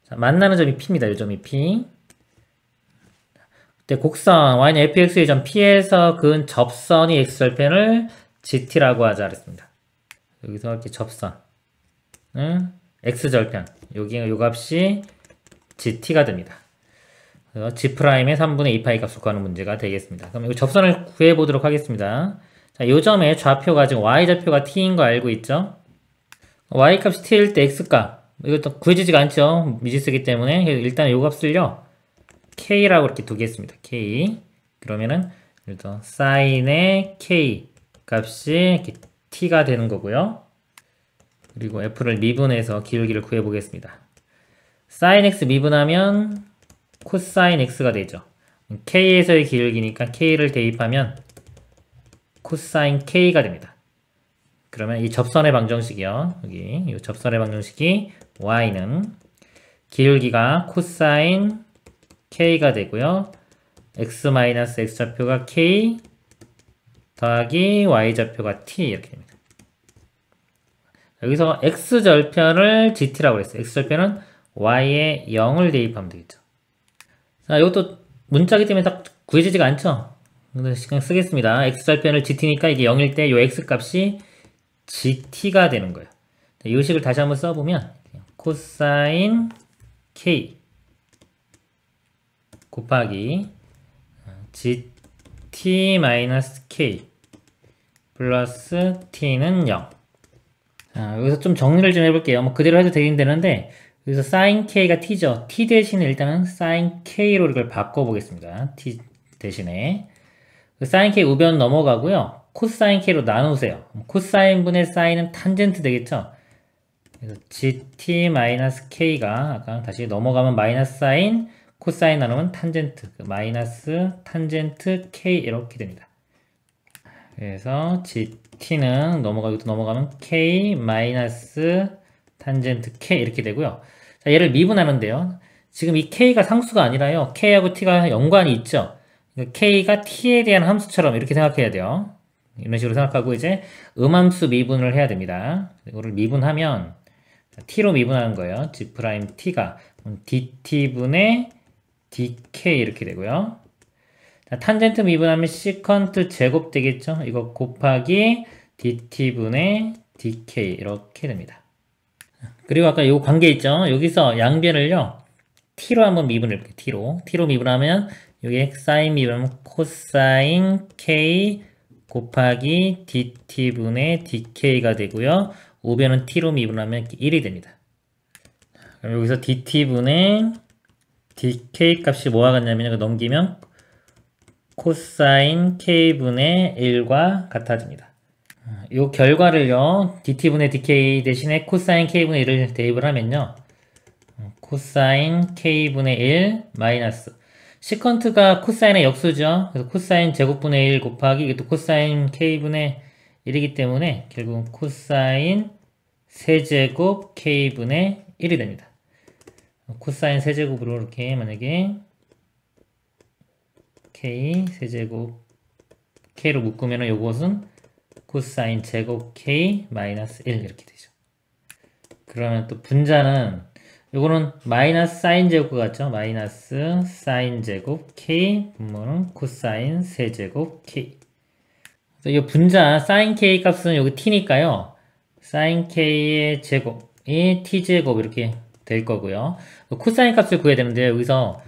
자, 만나는 점이 p입니다. 이 점이 p. 그때 곡선 y는 fx의 점 p에서 그은 접선이 x절편을 gt라고 하자 그랬습니다. 여기서 이렇게 접선 x절편 여기 요 값이 gt가 됩니다. 그래서 g'의 3분의 2파이 값을 구하는 문제가 되겠습니다. 그럼 이 접선을 구해보도록 하겠습니다. 자, 요 점의 좌표가 지금 y좌표가 t인 거 알고 있죠? y값이 t일 때 x값 이것도 구해지지가 않죠? 미지수기 때문에 일단 요 값을요 k라고 이렇게 두겠습니다. k 그러면은 일단 sin의 k 값이 이렇게 t가 되는 거고요. 그리고 f를 미분해서 기울기를 구해보겠습니다. sin x 미분하면 cosine x가 되죠. k에서의 기울기니까 k를 대입하면 cosine k가 됩니다. 그러면 이 접선의 방정식이요. 여기 이 접선의 방정식이 y는 기울기가 cosine k가 되고요. x-x좌표가 k 더하기 y좌표가 t 이렇게 됩니다. 여기서 x절편을 gt라고 했어요. x절편은 y에 0을 대입하면 되겠죠. 자, 이것도 문자기 때문에 딱 구해지지가 않죠? 그래서 그냥 쓰겠습니다. x절편을 gt니까 이게 0일 때 이 x값이 gt가 되는 거예요. 이 식을 다시 한번 써보면 코사인 k 곱하기 gt-k 플러스 t는 0. 자, 여기서 좀 정리를 좀 해볼게요. 뭐 그대로 해도 되긴 되는데 여기서 sin k가 t죠. t 대신에 일단은 sin k로 이걸 바꿔보겠습니다. t 대신에 sin k 우변 넘어가고요. 코사인 k로 나누세요. 코사인 분의 사인은 탄젠트 되겠죠. 그래서 gt-k가 아까 다시 넘어가면 마이너스 사인, 코사인 나누면 탄젠트, 마이너스 탄젠트 k 이렇게 됩니다. 그래서 gt는 넘어가면 k 마이너스 탄젠트 k 이렇게 되고요. 자, 얘를 미분하는데요. 지금 이 k가 상수가 아니라요. k하고 t가 연관이 있죠. k가 t에 대한 함수처럼 이렇게 생각해야 돼요. 이런 식으로 생각하고 이제 음함수 미분을 해야 됩니다. 이거를 미분하면 t로 미분하는 거예요. g't가 dt분의 dk 이렇게 되고요. 자, 탄젠트 미분하면 시컨트 제곱 되겠죠? 이거 곱하기 dt분의 dk 이렇게 됩니다. 그리고 아까 요 관계 있죠? 여기서 양변을요 t로 한번 미분해 볼게요. t로 미분하면 여기 사인 미분하면 코사인 k 곱하기 dt분의 dk가 되고요. 우변은 t로 미분하면 1이 됩니다. 그럼 여기서 dt분의 dk 값이 뭐와 같냐면 이거 넘기면 코사인 k분의 1과 같아집니다. 이 결과를요 dt분의 dk 대신에 코사인 k분의 1을 대입을 하면요 코사인 k분의 1 마이너스 시컨트가 코사인의 역수죠. 그래서 코사인 제곱분의 1 곱하기 이게 또 코사인 k분의 1이기 때문에 결국 코사인 세제곱 k분의 1이 됩니다. 코사인 세제곱으로 이렇게 만약에 k 세제곱 k로 묶으면 요것은 코사인 제곱 k 마이너스 1 이렇게 되죠. 그러면 또 분자는 요거는 마이너스 사인 제곱 같죠? 마이너스 사인 제곱 k 분모는 코사인 세제곱 k. 그래서 이 분자 사인 k 값은 여기 t니까요. 사인 k의 제곱이 t제곱 이렇게 될 거고요. 코사인 값을 구해야 되는데 여기서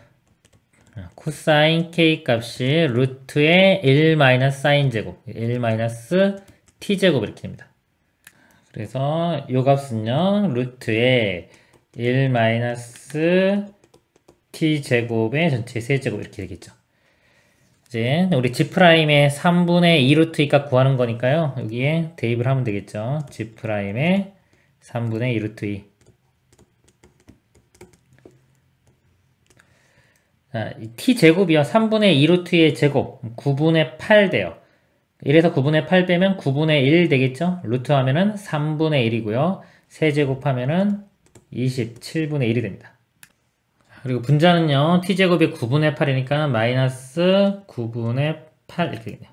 코사인 k 값이 루트의 1 마이너스 사인 제곱 1 마이너스 t제곱 이렇게 됩니다. 그래서 이 값은요 루트의 1 마이너스 t제곱의 전체 세제곱 이렇게 되겠죠. 이제 우리 g'의 3분의 2 루트 이값 구하는 거니까요. 여기에 대입을 하면 되겠죠. g'의 3분의 2 루트 2. 자, t제곱이요. 3분의 2 루트의 제곱 9분의 8 돼요. 1에서 9분의 8 빼면 9분의 1 되겠죠. 루트 하면은 3분의 1이고요. 세제곱하면은 27분의 1이 됩니다. 그리고 분자는요. t제곱이 9분의 8이니까 마이너스 9분의 8 이렇게 되겠네요.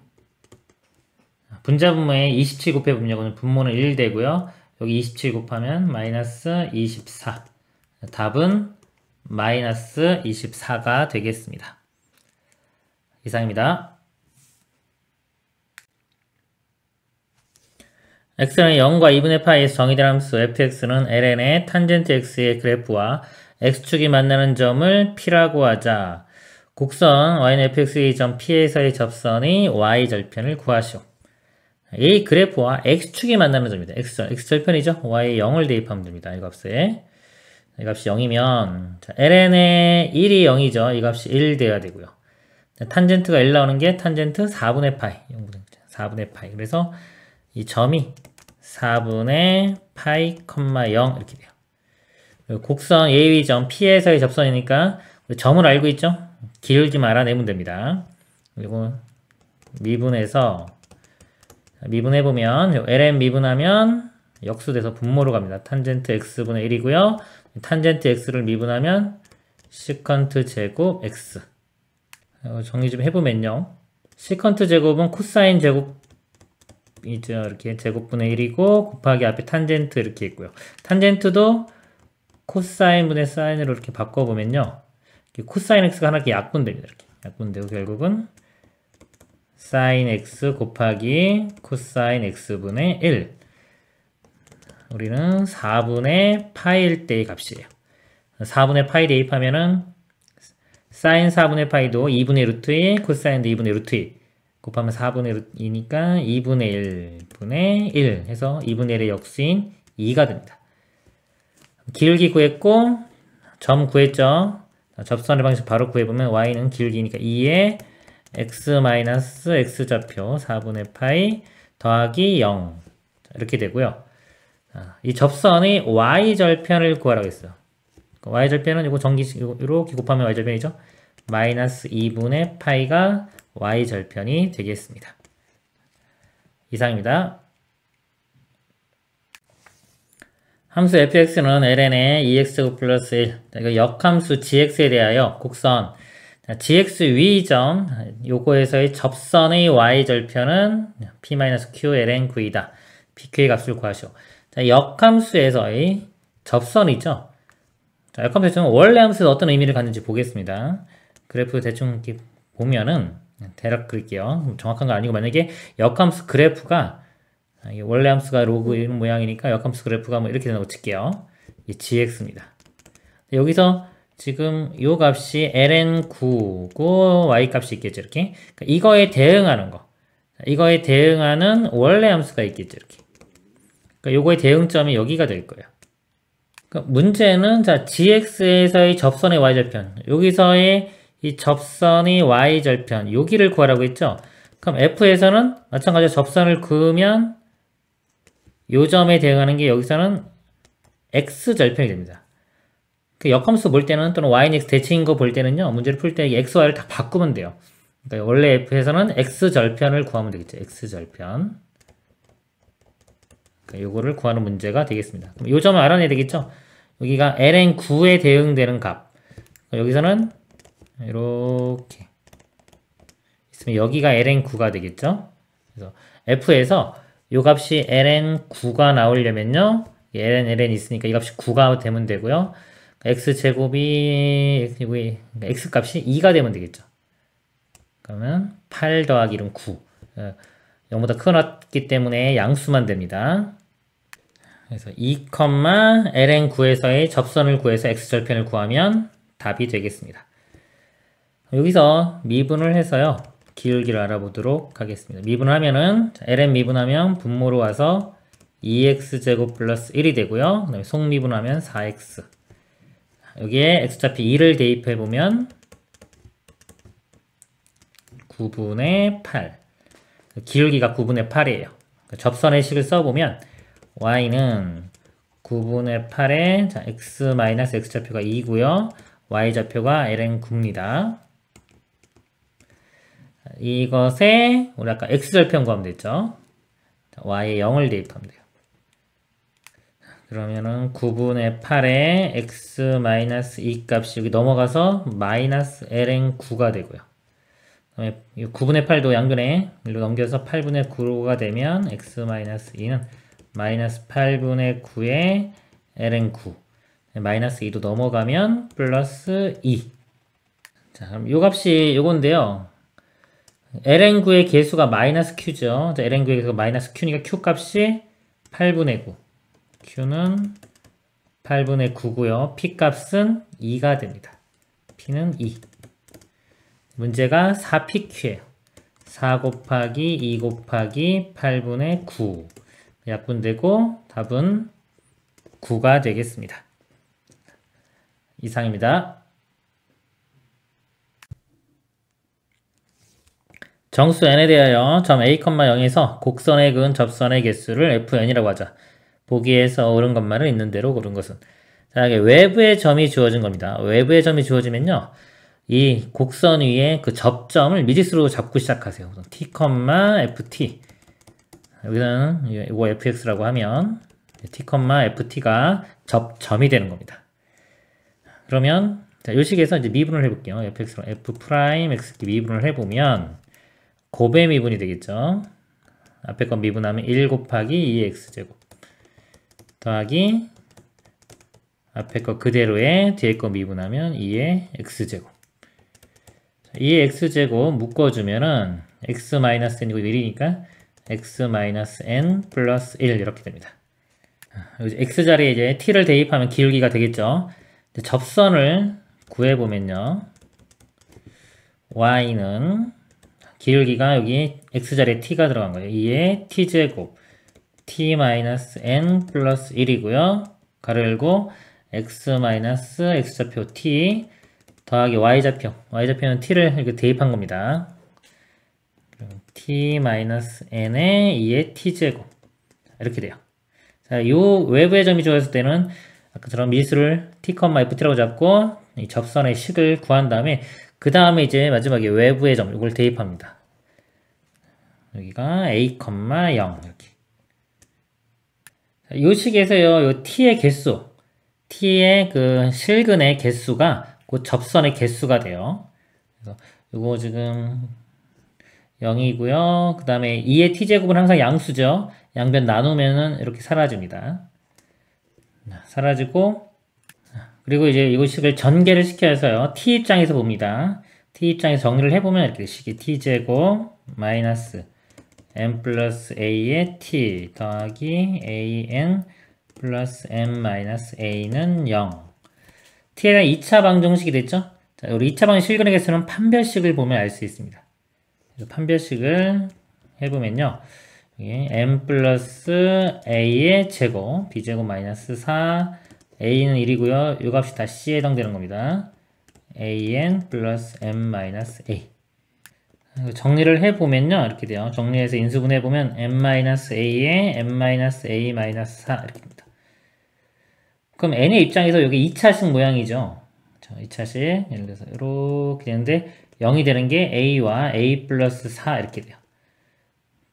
분자 분모에 27 곱해보면 이거는 분모는 1 되고요. 여기 27 곱하면 마이너스 24. 답은 마이너스 24가 되겠습니다. 이상입니다. x는 0과 2분의 파이에서 정의된 함수 fx는 ln의 탄젠트 x의 그래프와 x축이 만나는 점을 P라고 하자. 곡선 y는 fx의 점 P에서의 접선의 y절편을 구하시오. 이 그래프와 x축이 만나는 점입니다. x절편이죠. y에 0을 대입하면 됩니다. 이 값에. 이 값이 0이면 ln의 1이 0이죠. 이 값이 1 돼야 되고요. 탄젠트가 1 나오는 게 탄젠트 4분의 파이. 4분의 파이. 그래서 이 점이 4분의 파이, 0 이렇게 돼요. 곡선 AB점 P에서의 접선이니까 점을 알고 있죠? 기울기만 알아내면 됩니다. 그리고 미분해서 미분해보면 ln 미분하면 역수돼서 분모로 갑니다. 탄젠트 x분의 1이고요. 탄젠트 x를 미분하면 시컨트 제곱 x. 정리 좀 해보면요. 시컨트 제곱은 코사인 제곱 이죠. 이렇게 제곱분의 1이고 곱하기 앞에 탄젠트 이렇게 있고요. 탄젠트도 코사인 분의 사인으로 이렇게 바꿔보면요. 코사인 x가 하나 이렇게 약분됩니다. 이렇게 약분되고 결국은 sin x 곱하기 코사인 x분의 1. 우리는 4분의 파이일 때의 값이에요. 4분의 파이 대입하면은 sin 4분의 파이도 2분의 루트 2, 코사인도 2분의 루트 2 곱하면 4분의 루트 2니까 2분의 1분의 1 해서 2분의 1의 역수인 2가 됩니다. 기울기 구했고 점 구했죠. 접선의 방식 바로 구해보면 y는 기울기니까 2에 x-x좌표 4분의 파이 더하기 0 이렇게 되고요. 이 접선의 y절편을 구하라고 했어요. y절편은 이거 전기식 이렇게 곱하면 y절편이죠. 마이너스 2분의 파이가 y절편이 되겠습니다. 이상입니다. 함수 fx는 ln의 2x 플러스 1 이거 역함수 gx에 대하여 곡선 gx 위점 요거에서의 접선의 y절편은 p-q ln v이다. pq의 값을 구하시오. 자, 역함수에서의 접선이죠. 자, 역함수에서는 원래 함수에서 어떤 의미를 갖는지 보겠습니다. 그래프 대충 이렇게 보면은 대략 그릴게요. 정확한 거 아니고 만약에 역함수 그래프가 원래 함수가 로그 이런 모양이니까 역함수 그래프가 뭐 이렇게 된다고 칠게요. 이 gx입니다. 여기서 지금 요 값이 ln9고 y 값이 있겠죠. 이렇게. 그러니까 이거에 대응하는 거. 이거에 대응하는 원래 함수가 있겠죠. 이렇게. 그러니까 요거의 대응점이 여기가 될 거예요. 그러니까 문제는 자 gx에서의 접선의 y절편 여기서의 이 접선의 y절편 여기를 구하라고 했죠. 그럼 f에서는 마찬가지로 접선을 그으면 요 점에 대응하는 게 여기서는 x절편이 됩니다. 그 역함수 볼 때는 또는 y는 x 대칭인 거 볼 때는요. 문제를 풀 때 x, y를 다 바꾸면 돼요. 그러니까 원래 f에서는 x절편을 구하면 되겠죠. x절편. 그러니까 요거를 구하는 문제가 되겠습니다. 그럼 요 점을 알아내야 되겠죠. 여기가 ln9에 대응되는 값. 여기서는 이렇게 있으면 여기가 ln9가 되겠죠. 그래서 f에서 요 값이 ln9가 나오려면요. ln 있으니까 이 값이 9가 되면 되고요. x제곱이 x값이 2가 되면 되겠죠. 그러면 8 더하기 1은 9. 0보다 크기 때문에 양수만 됩니다. 그래서 2, ln9에서의 접선을 구해서 x절편을 구하면 답이 되겠습니다. 여기서 미분을 해서요. 기울기를 알아보도록 하겠습니다. 미분을 하면은 ln 미분하면 분모로 와서 2x제곱 플러스 1이 되고요. 그 다음에 속미분하면 4x. 여기에 x좌표 2를 대입해보면 9분의 8. 기울기가 9분의 8이에요. 접선의 식을 써보면 y는 9분의 8에 자, x-x좌표가 2고요. y좌표가 ln9입니다. 이것에 우리 아까 x절편 구하면 됐죠. y에 0을 대입하면 돼요. 그러면은 9분의 8에 x-2 값이 여기 넘어가서 마이너스 ln9가 되고요. 그다음에 9분의 8도 양변에 일로 넘겨서 8분의 9가 되면 x-2는 마이너스 8분의 9에 ln9 마이너스 2도 넘어가면 플러스 2. 자, 그럼 요 값이 요건데요. ln9의 개수가 마이너스 q죠. 자, ln9의 개수가 마이너스 q니까 q 값이 8분의 9. q는 8분의 9고요. p 값은 2가 됩니다. p는 2. 문제가 4pq예요. 4 곱하기 2 곱하기 8분의 9. 약분되고 답은 9가 되겠습니다. 이상입니다. 정수 n에 대하여 점 a, 0에서 곡선에 그은 접선의 개수를 fn이라고 하자. 보기에서 옳은 것만을 있는 대로 고른 것은. 자, 이게 외부의 점이 주어진 겁니다. 외부의 점이 주어지면요. 이 곡선 위에 그 접점을 미지수로 잡고 시작하세요. t, ft. 여기서는 이거 fx라고 하면 t, ft가 접점이 되는 겁니다. 그러면 자, 이 식에서 이제 미분을 해볼게요. fx로 f 프라임 x 미분을 해보면 곱의 미분이 되겠죠. 앞에 거 미분하면 1 곱하기 2x제곱 더하기 앞에 거 그대로에 뒤에 거 미분하면 2의 x제곱. 이 x제곱 묶어주면은 x-n이고 1이니까 x-n 플러스 1 이렇게 됩니다. 여기 x자리에 이제 t를 대입하면 기울기가 되겠죠. 접선을 구해보면요. y는 기울기가 여기 x자리에 t가 들어간 거예요. 이에 t제곱 t-n 플러스 1이고요. 가로 열고 x-x좌표 t 더하기 y좌표는 t를 이렇게 대입한 겁니다. t-n에 2의 t제곱 이렇게 돼요. 자, 요 외부의 점이 주어졌을 때는 아까처럼 미수를 t,ft라고 잡고 이 접선의 식을 구한 다음에 그 다음에 이제 마지막에 외부의 점 이걸 대입합니다. 여기가 a, 0 이렇게. 자, 요 식에서요, 요 t의 개수, t의 그 실근의 개수가 그 접선의 개수가 돼요. 그래서 요거 지금 0이고요. 그 다음에 2의 t제곱은 항상 양수죠. 양변 나누면은 이렇게 사라집니다. 사라지고, 그리고 이제 이 식을 전개를 시켜서요. t 입장에서 봅니다. t 입장에서 정리를 해보면 이렇게 식이 t제곱 마이너스 n 플러스 a의 t 더하기 an 플러스 n 마이너스 a는 0. t에 대한 2차 방정식이 됐죠? 자, 우리 2차 방정식 실근의 개수는 판별식을 보면 알 수 있습니다. 판별식을 해보면요. n 플러스 a의 제곱, b제곱 마이너스 4, a는 1이고요. 이 값이 다 c에 해당되는 겁니다. an 플러스 n 마이너스 a. 정리를 해보면요. 이렇게 돼요. 정리해서 인수분해해보면 n 마이너스 a에 n 마이너스 a 마이너스 4 이렇게 됩니다. 그럼 n의 입장에서 여기 2차식 모양이죠. 2차식, 예를 들어서 이렇게 되는데 0이 되는 게 a와 a 플러스 4 이렇게 돼요.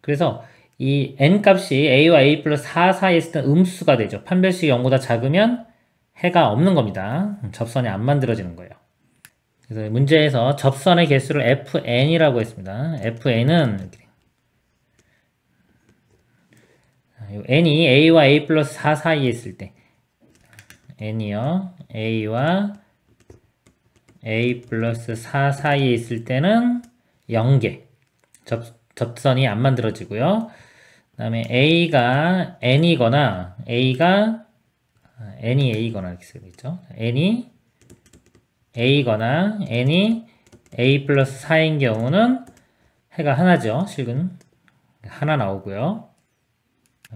그래서 이 n 값이 a와 a 플러스 4 사이에 있을 때 음수가 되죠. 판별식이 0보다 작으면 해가 없는 겁니다. 접선이 안 만들어지는 거예요. 그래서 문제에서 접선의 개수를 fn이라고 했습니다. fn은 n이 a와 a 플러스 4 사이에 있을 때 n이요. a와 a 플러스 4 사이에 있을 때는 0개. 접선이 안 만들어지고요. 그 다음에 a가 n이거나 n이 a거나 이렇게 쓰겠죠. n이 a거나 n이 a 플러스 4인 경우는 해가 하나죠. 실근 하나 나오고요.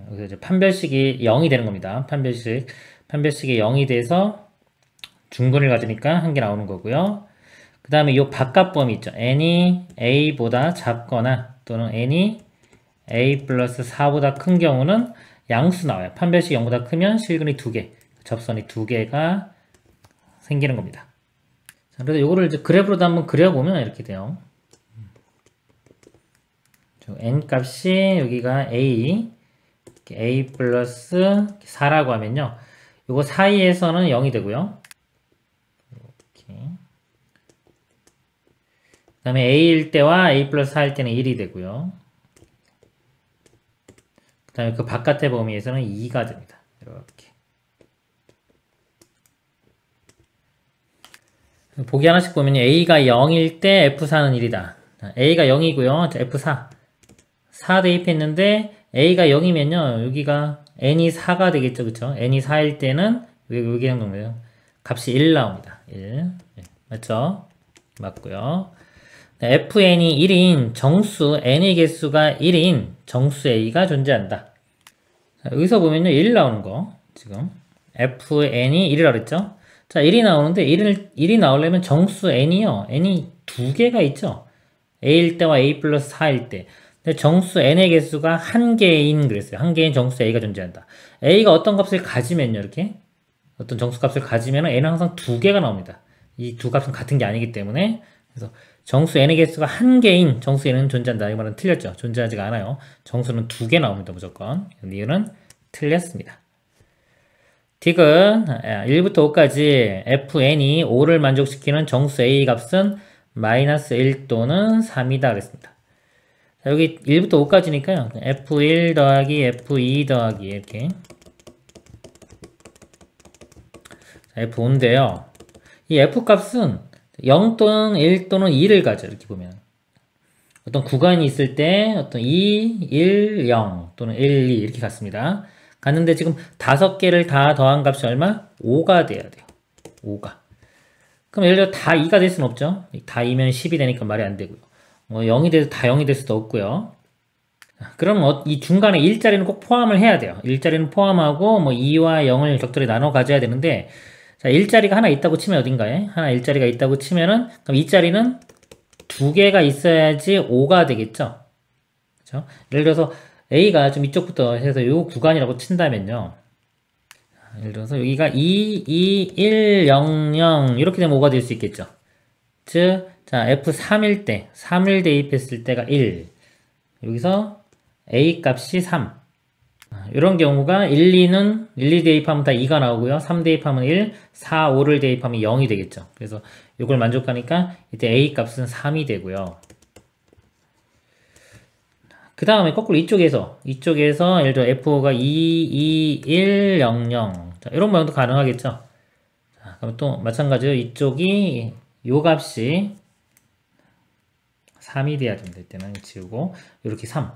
여기서 이제 판별식이 0이 되는 겁니다. 판별식이 0이 돼서 중근을 가지니까 한 개 나오는 거고요. 그 다음에 이 바깥범위 있죠. n이 a보다 작거나 또는 n이 a 플러스 4보다 큰 경우는 양수 나와요. 판별식이 0보다 크면 실근이 2개, 접선이 2개가 생기는 겁니다. 자, 그래서 이거를 이제 그래프로도 한번 그려보면 이렇게 돼요. n 값이 여기가 a 플러스 4라고 하면요. 요거 사이에서는 0이 되고요. 이렇게. 그 다음에 a일 때와 a 플러스 4일 때는 1이 되고요. 그 다음에 그 바깥의 범위에서는 2가 됩니다. 이렇게. 보기 하나씩 보면 a가 0일 때 f4는 1이다. a가 0이고요. f4. 4 대입했는데 a가 0이면요. 여기가 n이 4가 되겠죠. 그쵸? n이 4일 때는 여기 행동돼요. 값이 1 나옵니다. 1. 네, 맞죠? 맞고요. fn이 1인 정수 n의 개수가 1인 정수 a가 존재한다. 자, 여기서 보면요. 1 나오는 거. 지금 fn이 1이라고 그랬죠? 자, 1이 나오는데 1이 나오려면 정수 n이요. n이 2개가 있죠. a일 때와 a 플러스 4일 때. 근데 정수 n의 개수가 1개인 그랬어요. 1개인 정수 a가 존재한다. a가 어떤 값을 가지면요. 이렇게 어떤 정수 값을 가지면 n은 항상 2개가 나옵니다. 이 두 값은 같은 게 아니기 때문에 그래서 정수 n의 개수가 1개인 정수 n은 존재한다. 이 말은 틀렸죠. 존재하지가 않아요. 정수는 2개 나옵니다. 무조건. 이유는 틀렸습니다. 딕은 1부터 5까지 fn이 5를 만족시키는 정수 a 값은 마이너스 1 또는 3이다 그랬습니다. 자, 여기 1부터 5까지니까요. f1 더하기 f2 더하기 이렇게 f5인데요. 이 f값은 0 또는 1 또는 2를 가져. 이렇게 보면 어떤 구간이 있을 때 어떤 2, 1, 0 또는 1, 2 이렇게 갔습니다. 갔는데 지금 5개를 다 더한 값이 얼마? 5가 돼야 돼요. 5가. 그럼 예를 들어 다 2가 될 수는 없죠. 다 2면 10이 되니까 말이 안 되고요. 0이 돼도 다 0이 될 수도 없고요. 그럼 이 중간에 1자리는 꼭 포함을 해야 돼요. 1자리는 포함하고 2와 0을 격돌에 나눠 가져야 되는데, 자, 1자리가 하나 있다고 치면 어딘가에 하나 1자리가 있다고 치면은 그럼 이 자리는 2개가 있어야지 5가 되겠죠. 그렇죠? 예를 들어서 A가 좀 이쪽부터 해서 이 구간이라고 친다면요. 예를 들어서 여기가 2, 2, 1, 0, 0 이렇게 되면 5가 될 수 있겠죠. 즉, 자, F3일 때, 3을 대입했을 때가 1. 여기서 A 값이 3. 이런 경우가 1, 2 대입하면 다 2가 나오고요. 3 대입하면 1, 4, 5를 대입하면 0이 되겠죠. 그래서 이걸 만족하니까 이때 A 값은 3이 되고요. 그 다음에 거꾸로 이쪽에서 예를 들어 F5가 2, 2, 1, 0, 0 자, 이런 모양도 가능하겠죠. 자, 그럼 또 마찬가지로 이쪽이 요 값이 3이 돼야 됩니다. 이때는 지우고 이렇게 3.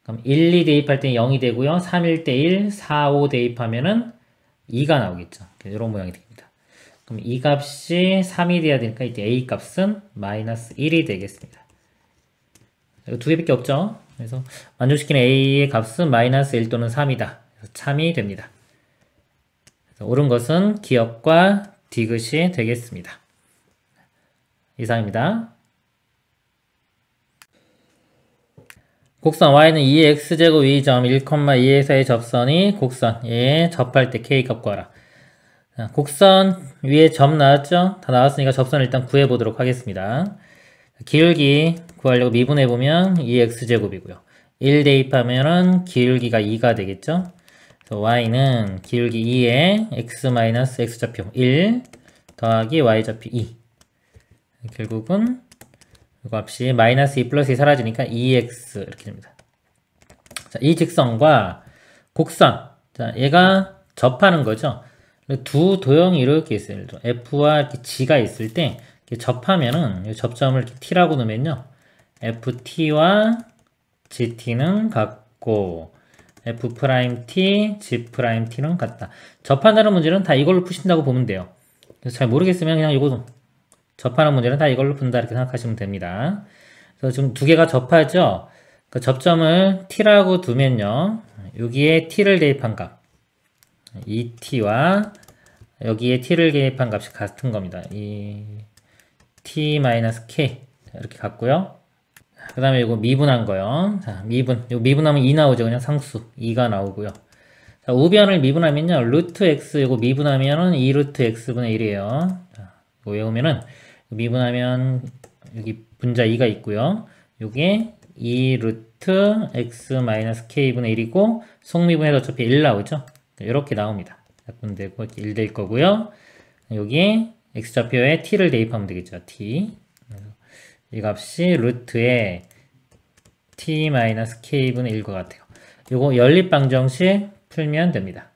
그럼 1, 2 대입할 때 0이 되고요. 3일 때 1, 4, 5 대입하면은 2가 나오겠죠. 이런 모양이 됩니다. 그럼 이 값이 3이 돼야 되니까 이때 A 값은 마이너스 1이 되겠습니다. 이거 두 개밖에 없죠. 그래서 만족시키는 A의 값은 마이너스 1 또는 3이다. 그래서 참이 됩니다. 그래서 옳은 것은 기역과 디귿이 되겠습니다. 이상입니다. 곡선 y는 2x제곱 2점 1,2에서의 접선이 곡선 얘에 접할 때 k값 구하라. 자, 곡선 위에 점 나왔죠? 다 나왔으니까 접선을 일단 구해보도록 하겠습니다. 기울기 구하려고 미분해보면 2x제곱이고요. 1 대입하면은 기울기가 2가 되겠죠? 그래서 y는 기울기 2에 x-x좌표 1 더하기 y좌표 2. 결국은 이 값이 마이너스 2 플러스 2 사라지니까 2x 이렇게 됩니다. 자, 이 직선과 곡선. 자, 얘가 접하는 거죠. 두 도형이 이렇게 있어요. 예를 들어 F와 이렇게 G가 있을 때 이렇게 접하면은 이 접점을 이렇게 T라고 놓으면요. FT와 GT는 같고 F'T, G'T는 같다. 접한다는 문제는 다 이걸로 푸신다고 보면 돼요. 그래서 잘 모르겠으면 그냥 이거 접하는 문제는 다 이걸로 푼다 이렇게 생각하시면 됩니다. 그래서 지금 두 개가 접하죠. 그 접점을 T라고 두면요. 여기에 T를 대입한 값, 이 T와 여기에 T를 대입한 값이 같은 겁니다. 이 T-K 이렇게 같고요. 그 다음에 이거 미분한 거요. 자, 이거 미분하면 2 나오죠. 그냥 상수 2가 나오고요. 자, 우변을 미분하면요. 루트 x 이거 미분하면은 2 루트 x분의 1이에요. 자, 이거 외우면은 미분하면 여기 분자 2가 있고요. 요게 2 루트 x-k분의 1이고 속미분해서 어차피 1 나오죠. 이렇게 나옵니다. 약분되고 이렇게 1 될 거고요. 여기에 x좌표에 t를 대입하면 되겠죠. t. 이 값이 루트에 t-k분의 1과 같아요. 요거 연립방정식 풀면 됩니다.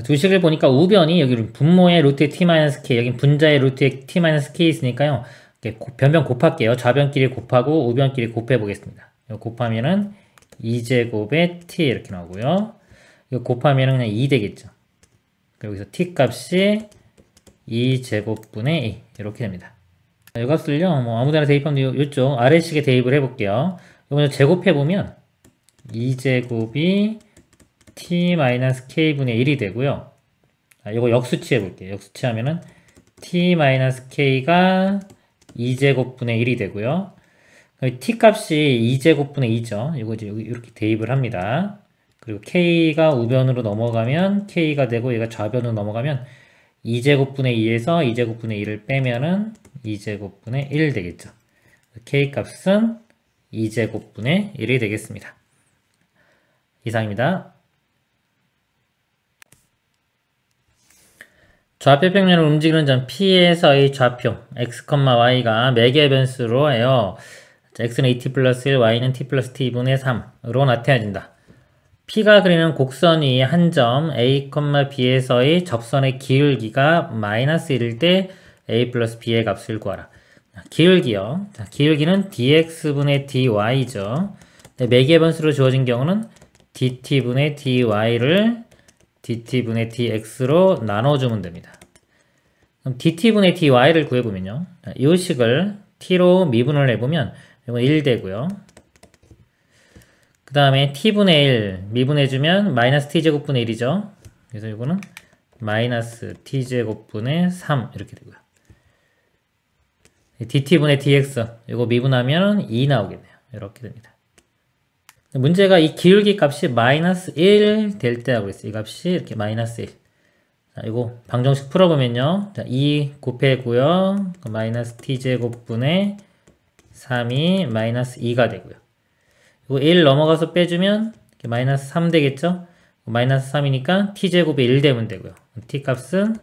두 식을 보니까 우변이 여기 분모의 루트에 t-k, 여기 분자의 루트에 t-k 있으니까요. 변변 곱할게요. 좌변끼리 곱하고 우변끼리 곱해 보겠습니다. 곱하면은 2제곱에 t 이렇게 나오고요. 이거 곱하면은 그냥 2 되겠죠. 여기서 t 값이 2제곱분의 2 이렇게 됩니다. 이 값을요, 뭐 아무데나 대입하면 이쪽 아래식에 대입을 해볼게요. 이거 제곱해보면 2제곱이 t-k분의 1이 되고요. 이거 역수치 해볼게요. 역수치 하면은 t-k가 2제곱분의 1이 되고요. t 값이 2제곱분의 2죠. 이거 이제 이렇게 대입을 합니다. 그리고 k가 우변으로 넘어가면 k가 되고 얘가 좌변으로 넘어가면 2제곱분의 2에서 2제곱분의 1을 빼면은 2제곱분의 1 되겠죠. k 값은 2제곱분의 1이 되겠습니다. 이상입니다. 좌표 평면을 움직이는 점 P에서의 좌표 x, y가 매개 변수로 해요. x는 2t 플러스 1, y는 t 플러스 t분의 3으로 나타내진다. P가 그리는 곡선이 한 점 A, B에서의 접선의 기울기가 마이너스 1일 때 a 플러스 b의 값을 구하라. 기울기요. 자, 기울기는 dx분의 dy죠. 매개의 변수로 주어진 경우는 dt분의 dy를 dt분의 dx로 나눠주면 됩니다. 그럼 dt분의 dy를 구해보면요. 이 식을 t로 미분을 해보면 이건 1 되고요. 그 다음에 t분의 1 미분해주면 마이너스 t제곱분의 1이죠. 그래서 이거는 마이너스 t제곱분의 3 이렇게 되고요. dt분의 dx 이거 미분하면 2 나오겠네요. 이렇게 됩니다. 문제가 이 기울기 값이 마이너스 1 될 때라고 했어요. 이 값이 이렇게 마이너스 1. 자, 이거 방정식 풀어보면요. 자, 2 곱해고요. 마이너스 t제곱분의 3이 마이너스 2가 되고요. 이거 1 넘어가서 빼주면 마이너스 3 되겠죠? 마이너스 3이니까 t제곱이 1 되면 되고요. t 값은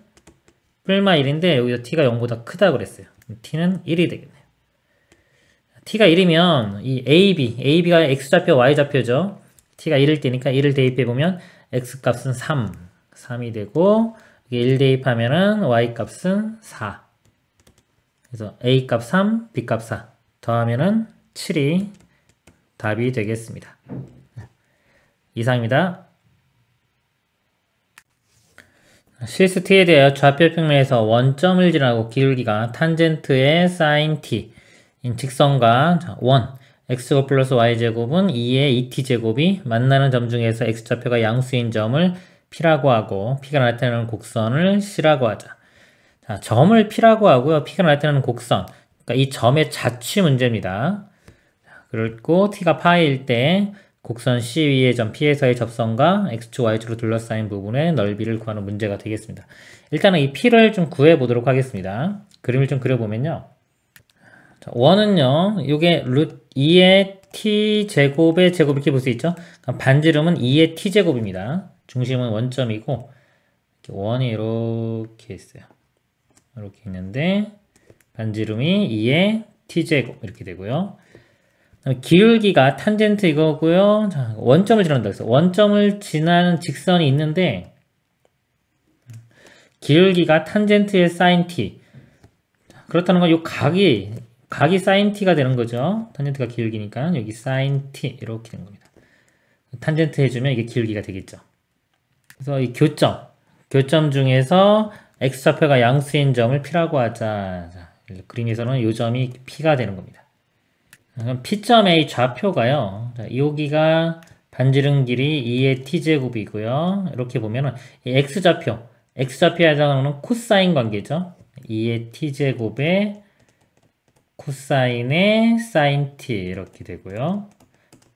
뿔마 1인데 여기서 t가 0보다 크다고 그랬어요. t는 1이 되겠네요. t가 1이면 이 AB가 x좌표, y좌표죠. t가 1일 때니까 1을 대입해보면 x값은 3이 되고 1 대입하면은 y값은 4. 그래서 a값 3, b값 4 더하면은 7이 답이 되겠습니다. 이상입니다. 실수 t에 대하여 좌표 평면에서 원점을 지나고 기울기가 탄젠트의 sin t 인 직선과 원 x제곱 플러스 y제곱은 2의 2t제곱이 만나는 점 중에서 x좌표가 양수인 점을 p라고 하고 p가 나타내는 곡선을 c라고 하자. 자, 점을 p라고 하고요. p가 나타내는 곡선, 그러니까 이 점의 자취 문제입니다. 그리고 t가 파일 때 곡선 C 위의 점 P에서의 접선과 X축, Y축으로 둘러싸인 부분의 넓이를 구하는 문제가 되겠습니다. 일단은 이 P를 좀 구해보도록 하겠습니다. 그림을 좀 그려보면요. 자, 원은요, 요게 루트 2의 T제곱의 제곱 이렇게 볼 수 있죠? 반지름은 2의 T제곱입니다. 중심은 원점이고, 원이 이렇게 있어요. 이렇게 있는데, 반지름이 2의 T제곱 이렇게 되고요. 기울기가 탄젠트 이거고요. 자, 원점을 지난다 그래서 원점을 지나는 직선이 있는데 기울기가 탄젠트의 sin t. 그렇다는 건 이 각이 sin t가 되는 거죠. 탄젠트가 기울기니까 여기 sin t 이렇게 되는 겁니다. 탄젠트 해주면 이게 기울기가 되겠죠. 그래서 이 교점 중에서 x좌표가 양수인 점을 p라고 하자. 자, 그림에서는 이 점이 p가 되는 겁니다. 그럼 P점의 좌표가요. 자, 여기가 반지름 길이 2의 t제곱이고요. 이렇게 보면은 이 x좌표에 해당하는 코사인 관계죠. 2의 t제곱에 코사인의 sin t 이렇게 되고요.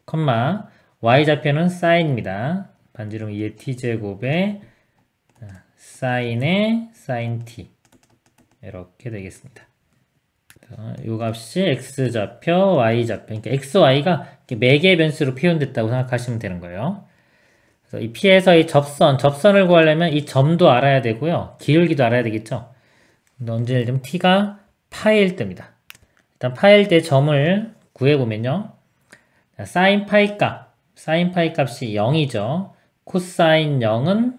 컴마 y좌표는 사인입니다. 반지름 2의 t제곱에 사인의 sin t 이렇게 되겠습니다. 이 값이 x좌표, y좌표. 그러니까 x, y가 매개의 변수로 표현됐다고 생각하시면 되는 거예요. 그래서 이 P에서의 접선을 구하려면 이 점도 알아야 되고요. 기울기도 알아야 되겠죠. 근데 언제 예를 들면 t가 파일 때입니다. 일단 파일 때 점을 구해보면요. sin 파이 값이 0이죠. 코사인 0은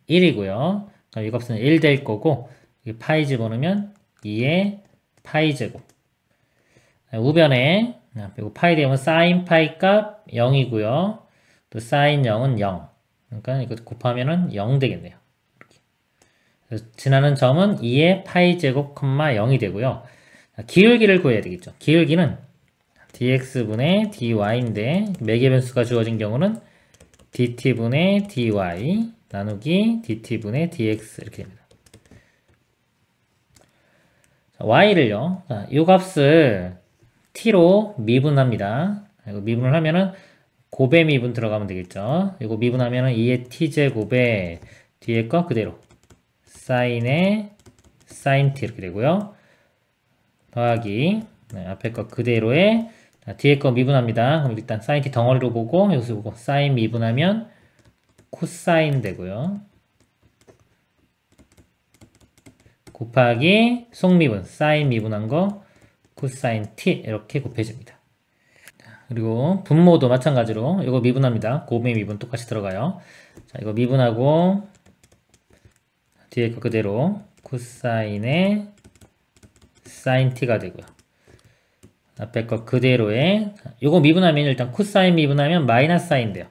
1이고요. 그럼 이 값은 1 될 거고, 파이 집어넣으면 2의 파이 제곱. 우변에 파이 되면 sin 파이 값 0이고요. 또 sin 0은 0. 그러니까 이거 곱하면은 0 되겠네요. 이렇게. 그래서 지나는 점은 2의 파이 제곱, 0이 되고요. 기울기를 구해야 되겠죠. 기울기는 dx분의 dy인데 매개 변수가 주어진 경우는 dt분의 dy 나누기 dt분의 dx 이렇게 됩니다. y를요, 이 값을 t로 미분합니다. 이거 미분을 하면은 곱의 미분 들어가면 되겠죠. 이거 미분하면은 2의 t제곱에 뒤에 거 그대로 sin의 sin t 이렇게 되고요. 더하기 앞에 거 그대로에 뒤에 거 미분합니다. 그럼 일단 sin t 덩어리로 보고 여기서 보고 sin 미분하면 코사인 되고요. 곱하기 속미분, 사인 미분한 거 코사인 t 이렇게 곱해집니다. 그리고 분모도 마찬가지로 이거 미분합니다. 곱의 미분 똑같이 들어가요. 자, 이거 미분하고 뒤에 거 그대로 코사인의 sin t가 되고요. 앞에 거 그대로에 요거 미분하면 일단 코사인 미분하면 마이너스 사인 돼요.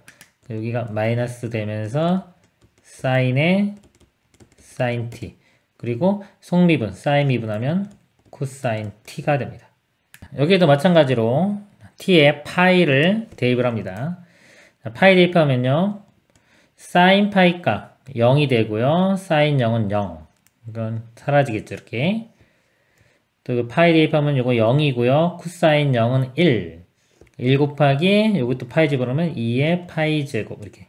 여기가 마이너스 되면서 사인에 sin t 그리고 속미분 사인 미분하면 코사인 t가 됩니다. 여기에도 마찬가지로 t에 파이를 대입을 합니다. 파이 대입하면요 sin 파이 값 0이 되고요 sin 0은 0 이건 사라지겠죠. 이렇게 또 파이 대입하면 요거 0이고요 코사인 0은 1 곱하기 요것도 파이 집어넣으면 2의 파이 제곱 이렇게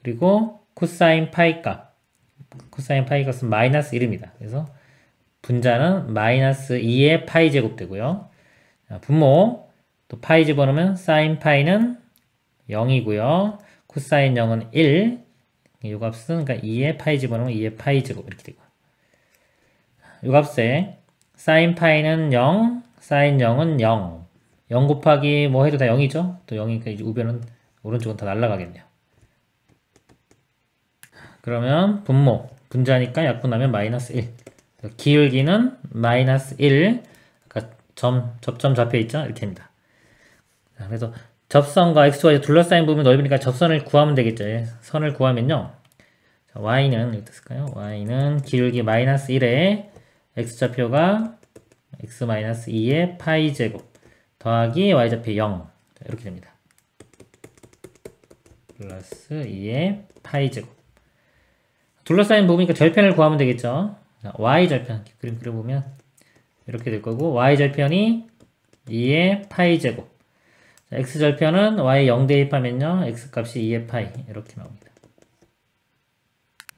그리고 코사인 파이 값은 마이너스 1입니다. 그래서 분자는 마이너스 2의 파이 제곱 되고요. 분모 또 파이 집어넣으면 사인 파이는 0이고요. 코사인 0은 1. 요 값은 그러니까 2의 파이 집어넣으면 2의 파이 제곱 이렇게 되고 요 값에 사인 파이는 0, 사인 0은 0. 0 곱하기 뭐 해도 다 0이죠? 또 0이니까 이제 우변은 오른쪽은 다 날라가겠네요. 그러면 분모, 분자니까 약분하면 마이너스 1. 기울기는 마이너스 1. 그러니까 접점 잡혀있죠? 이렇게 됩니다. 그래서 접선과 xy를 둘러싸인 부분이 넓으니까 접선을 구하면 되겠죠. 선을 구하면요. 자, y는, 이렇게 쓸까요? y는 기울기 마이너스 1에 x좌표가 x-2의 파이 제곱 더하기 y좌표 0. 자, 이렇게 됩니다. 플러스 2의 파이 제곱. 둘러싸인 부분이니까 절편을 구하면 되겠죠. 자, y절편 그림 그려보면 이렇게 될 거고 y절편이 2의 파이 제곱 자, x절편은 y 0 대입하면요 x값이 2의 파이 이렇게 나옵니다.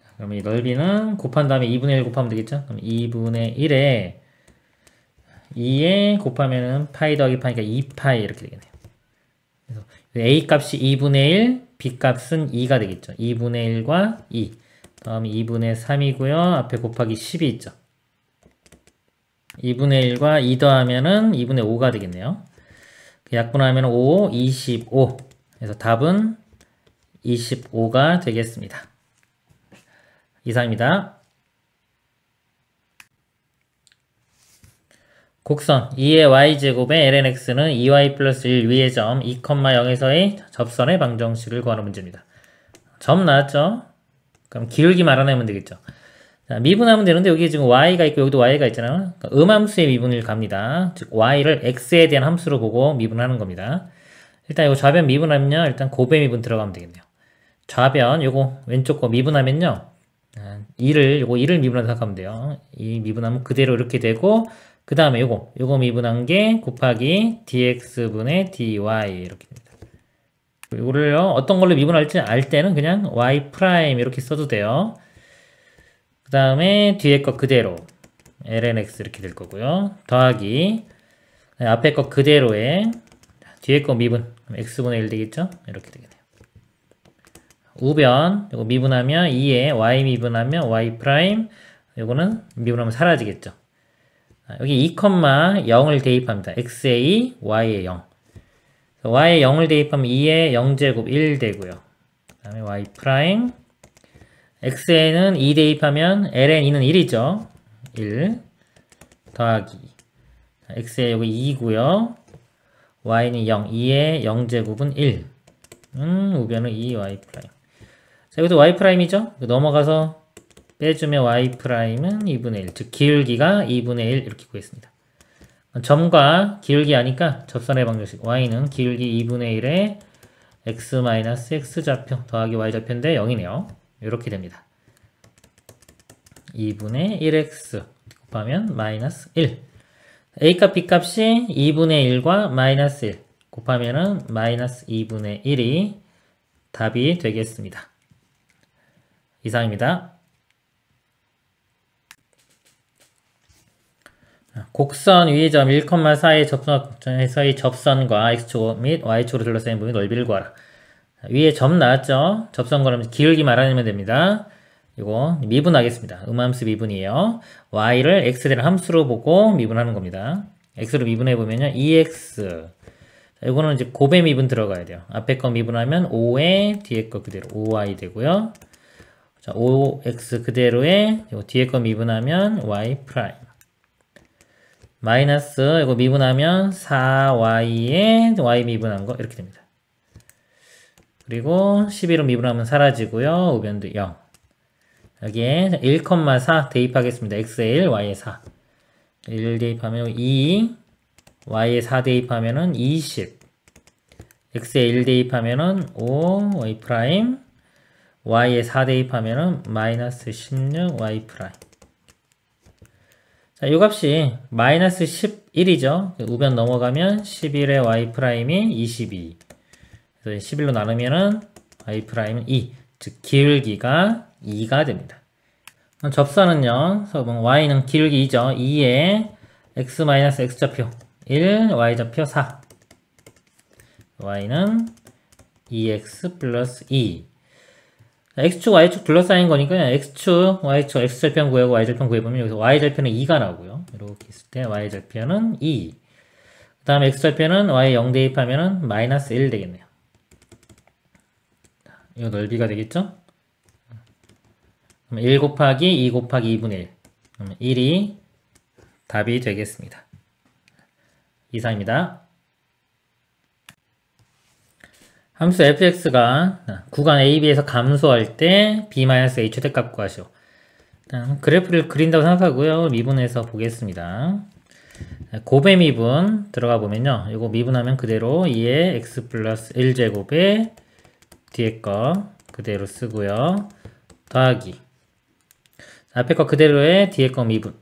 자, 그러면 이 넓이는 곱한 다음에 2분의 1 곱하면 되겠죠. 그럼 2분의 1에 2에 곱하면은 파이 더하기 파이니까 2파이 이렇게 되겠네요. 그래서 a 값이 2분의 1 b 값은 2가 되겠죠. 2분의 1과 2 다음에 2분의 3이고요. 앞에 곱하기 10이 있죠. 2분의 1과 2 더하면은 2분의 5가 되겠네요. 약분하면 5, 25. 그래서 답은 25가 되겠습니다. 이상입니다. 곡선 2의 y제곱의 lnx는 2y 플러스 1 위의 점 2,0에서의 접선의 방정식을 구하는 문제입니다. 점 나왔죠? 그럼 기울기만 알아내면 되겠죠. 자, 미분하면 되는데 여기 지금 y가 있고 여기도 y가 있잖아요. 그러니까 음함수의 미분을 갑니다. 즉 y를 x에 대한 함수로 보고 미분하는 겁니다. 일단 이거 좌변 미분하면요. 일단 곱의 미분 들어가면 되겠네요. 좌변 요거 왼쪽 거 미분하면요. 2를 미분한다 생각하면 돼요. 이 미분하면 그대로 이렇게 되고 그 다음에 요거 미분한 게 곱하기 dx분의 dy 이렇게 됩니다. 이거를요 어떤 걸로 미분할지 알 때는 그냥 y 프라임 이렇게 써도 돼요. 그 다음에 뒤에 거 그대로 lnx 이렇게 될 거고요. 더하기 앞에 거 그대로에 뒤에 거 미분 x분의 1 되겠죠? 이렇게 되겠네요. 우변 이거 미분하면 2에 y 미분하면 y 프라임 요거는 미분하면 사라지겠죠. 여기 2,0을 대입합니다. x에 2, y에 0. y에 0을 대입하면 2에 0제곱 1 되고요. 그 다음에 y 프라임 x에는 2 대입하면 ln 2는 1이죠. 1 더하기 x에 여기 2고요. y는 0, 2에 0제곱은 1. 우변은 2y 프라임. 자, 여기도 y 프라임이죠. 넘어가서 빼주면 y 프라임은 2분의 1. 즉 기울기가 2분의 1 이렇게 구했습니다. 점과 기울기 아니까 접선의 방정식 y는 기울기 2분의 1에 x-x좌표 더하기 y좌표인데 0이네요. 이렇게 됩니다. 2분의 1x 곱하면 마이너스 1. a값 b값이 2분의 1과 마이너스 1 곱하면은 마이너스 2분의 1이 답이 되겠습니다. 이상입니다. 곡선 위의 점 1,4의 접선에서의 접선과 x축 및 y축으로 둘러싸인 부분의 넓이를 구하라. 위에 점 나왔죠? 접선 그러면 기울기만 알아내면 됩니다. 이거 미분하겠습니다. 음함수 미분이에요. y를 x에 대한 함수로 보고 미분하는 겁니다. x로 미분해보면요. 2x. 이거는 이제 곱의 미분 들어가야 돼요. 앞에 거 미분하면 5에 뒤에 거 그대로 5y 되고요. 자, 5x 그대로에 뒤에 거 미분하면 y 프라임. 마이너스 이거 미분하면 4y에 y 미분한 거 이렇게 됩니다. 그리고 11로 미분하면 사라지고요. 우변도 0. 여기에 1,4 대입하겠습니다. x에 1, y에 4. 1 대입하면 2, y에 4 대입하면은 20. x에 1 대입하면은 5, y 프라임. y에 4 대입하면은 마이너스 16, y 프라임. 자, 요 값이 마이너스 11이죠. 우변 넘어가면 11의 y 프라임이 22. 그래서 11로 나누면은 y 프라임은 2. 즉, 기울기가 2가 됩니다. 접선은요, y는 기울기 2죠. 2에 x 마이너스 x좌표 1, y좌표 4. y는 2x 플러스 2. x축, y축 둘러싸인 거니까 x축, y축, x절편 구하고 y절편 구해보면 여기서 y절편은 2가 나오고요. 이렇게 있을 때 y절편은 2. 그 다음에 x절편은 y 0 대입하면은 마이너스 1 되겠네요. 이거 넓이가 되겠죠? 그럼 1 곱하기 2 곱하기 2분의 1. 그러면 1이 답이 되겠습니다. 이상입니다. 함수 fx가 구간 AB에서 감소할 때 b-a 최대값 구하시오. 일단 그래프를 그린다고 생각하고요. 미분해서 보겠습니다. 곱의 미분 들어가 보면요. 이거 미분하면 그대로 2의 x 플러스 1제곱에 뒤에 거 그대로 쓰고요. 더하기 앞에 거 그대로의 뒤에 거 미분.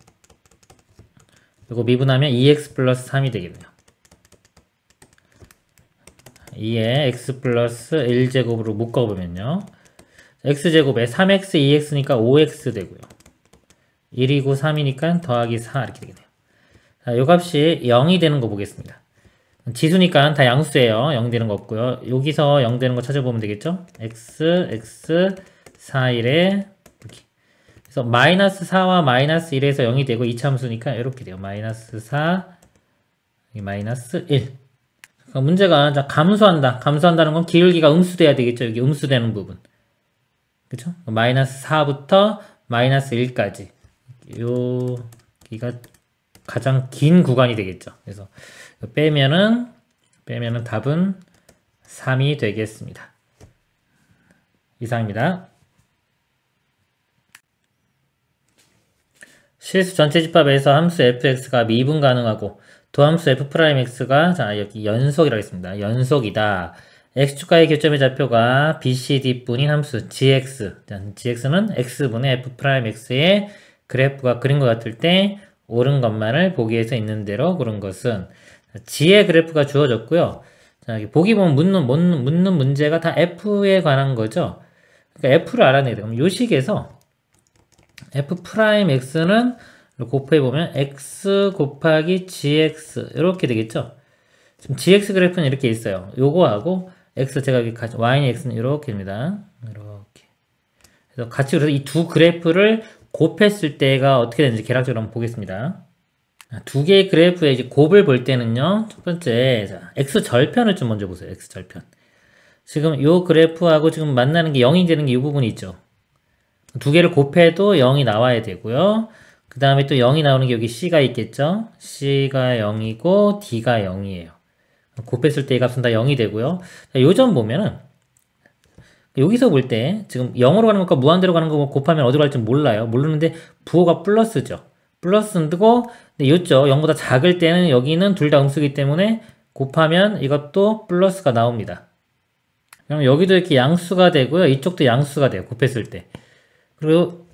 이거 미분하면 2x 플러스 3이 되겠네요. 2에 x 플러스 1제곱으로 묶어보면요. x제곱에 3x, 2x니까 5x 되고요. 1이고 3이니까 더하기 4 이렇게 되겠네요. 자, 요 값이 0이 되는 거 보겠습니다. 지수니까 다 양수예요. 0 되는 거 없고요. 여기서 0 되는 거 찾아보면 되겠죠? x, 4, 1에 이렇게. 그래서 마이너스 4와 마이너스 1에서 0이 되고 이차함수니까 이렇게 돼요. 마이너스 4, 마이너스 1. 문제가 감소한다. 감소한다는 건 기울기가 음수돼야 되겠죠. 여기 음수되는 부분. 그쵸? 마이너스 4부터 마이너스 1까지. 여기가 가장 긴 구간이 되겠죠. 그래서 빼면은 답은 3이 되겠습니다. 이상입니다. 실수 전체 집합에서 함수 fx가 미분 가능하고 도함수 f'x가 자 여기 연속이라고 했습니다. 연속이다. x축과의 교점의 좌표가 bcd뿐인 함수 gx. gx는 x분의 f'x의 그래프가 그린 것 같을 때 옳은 것만을 보기에서 있는 대로 그런 것은 g의 그래프가 주어졌고요. 자, 여기 보기 보면 묻는 문제가 다 f에 관한 거죠. 그러니까 f를 알아내야 돼요. 그럼 요 식에서 f'x는 곱해보면 x 곱하기 gx 이렇게 되겠죠. 지금 gx 그래프는 이렇게 있어요. 요거하고 x 제가 여기 같이 y는 x는 이렇게 됩니다. 이렇게. 그래서 같이 그래서 이 두 그래프를 곱했을 때가 어떻게 되는지 계략적으로 한번 보겠습니다. 두 개의 그래프의 이제 곱을 볼 때는요. 첫 번째 자, x 절편을 좀 먼저 보세요. x 절편. 지금 요 그래프하고 지금 만나는 게 0이 되는 게 이 부분이 있죠. 두 개를 곱해도 0이 나와야 되고요. 그 다음에 또 0이 나오는 게 여기 C가 있겠죠? C가 0이고 D가 0이에요. 곱했을 때 이 값은 다 0이 되고요. 요점 보면은 여기서 볼 때 지금 0으로 가는 것과 무한대로 가는 거 곱하면 어디로 갈지 몰라요. 모르는데 부호가 플러스죠. 플러스고 근데 요쪽 0보다 작을 때는 여기는 둘 다 음수기 때문에 곱하면 이것도 플러스가 나옵니다. 그럼 여기도 이렇게 양수가 되고요. 이쪽도 양수가 돼요. 곱했을 때. 그리고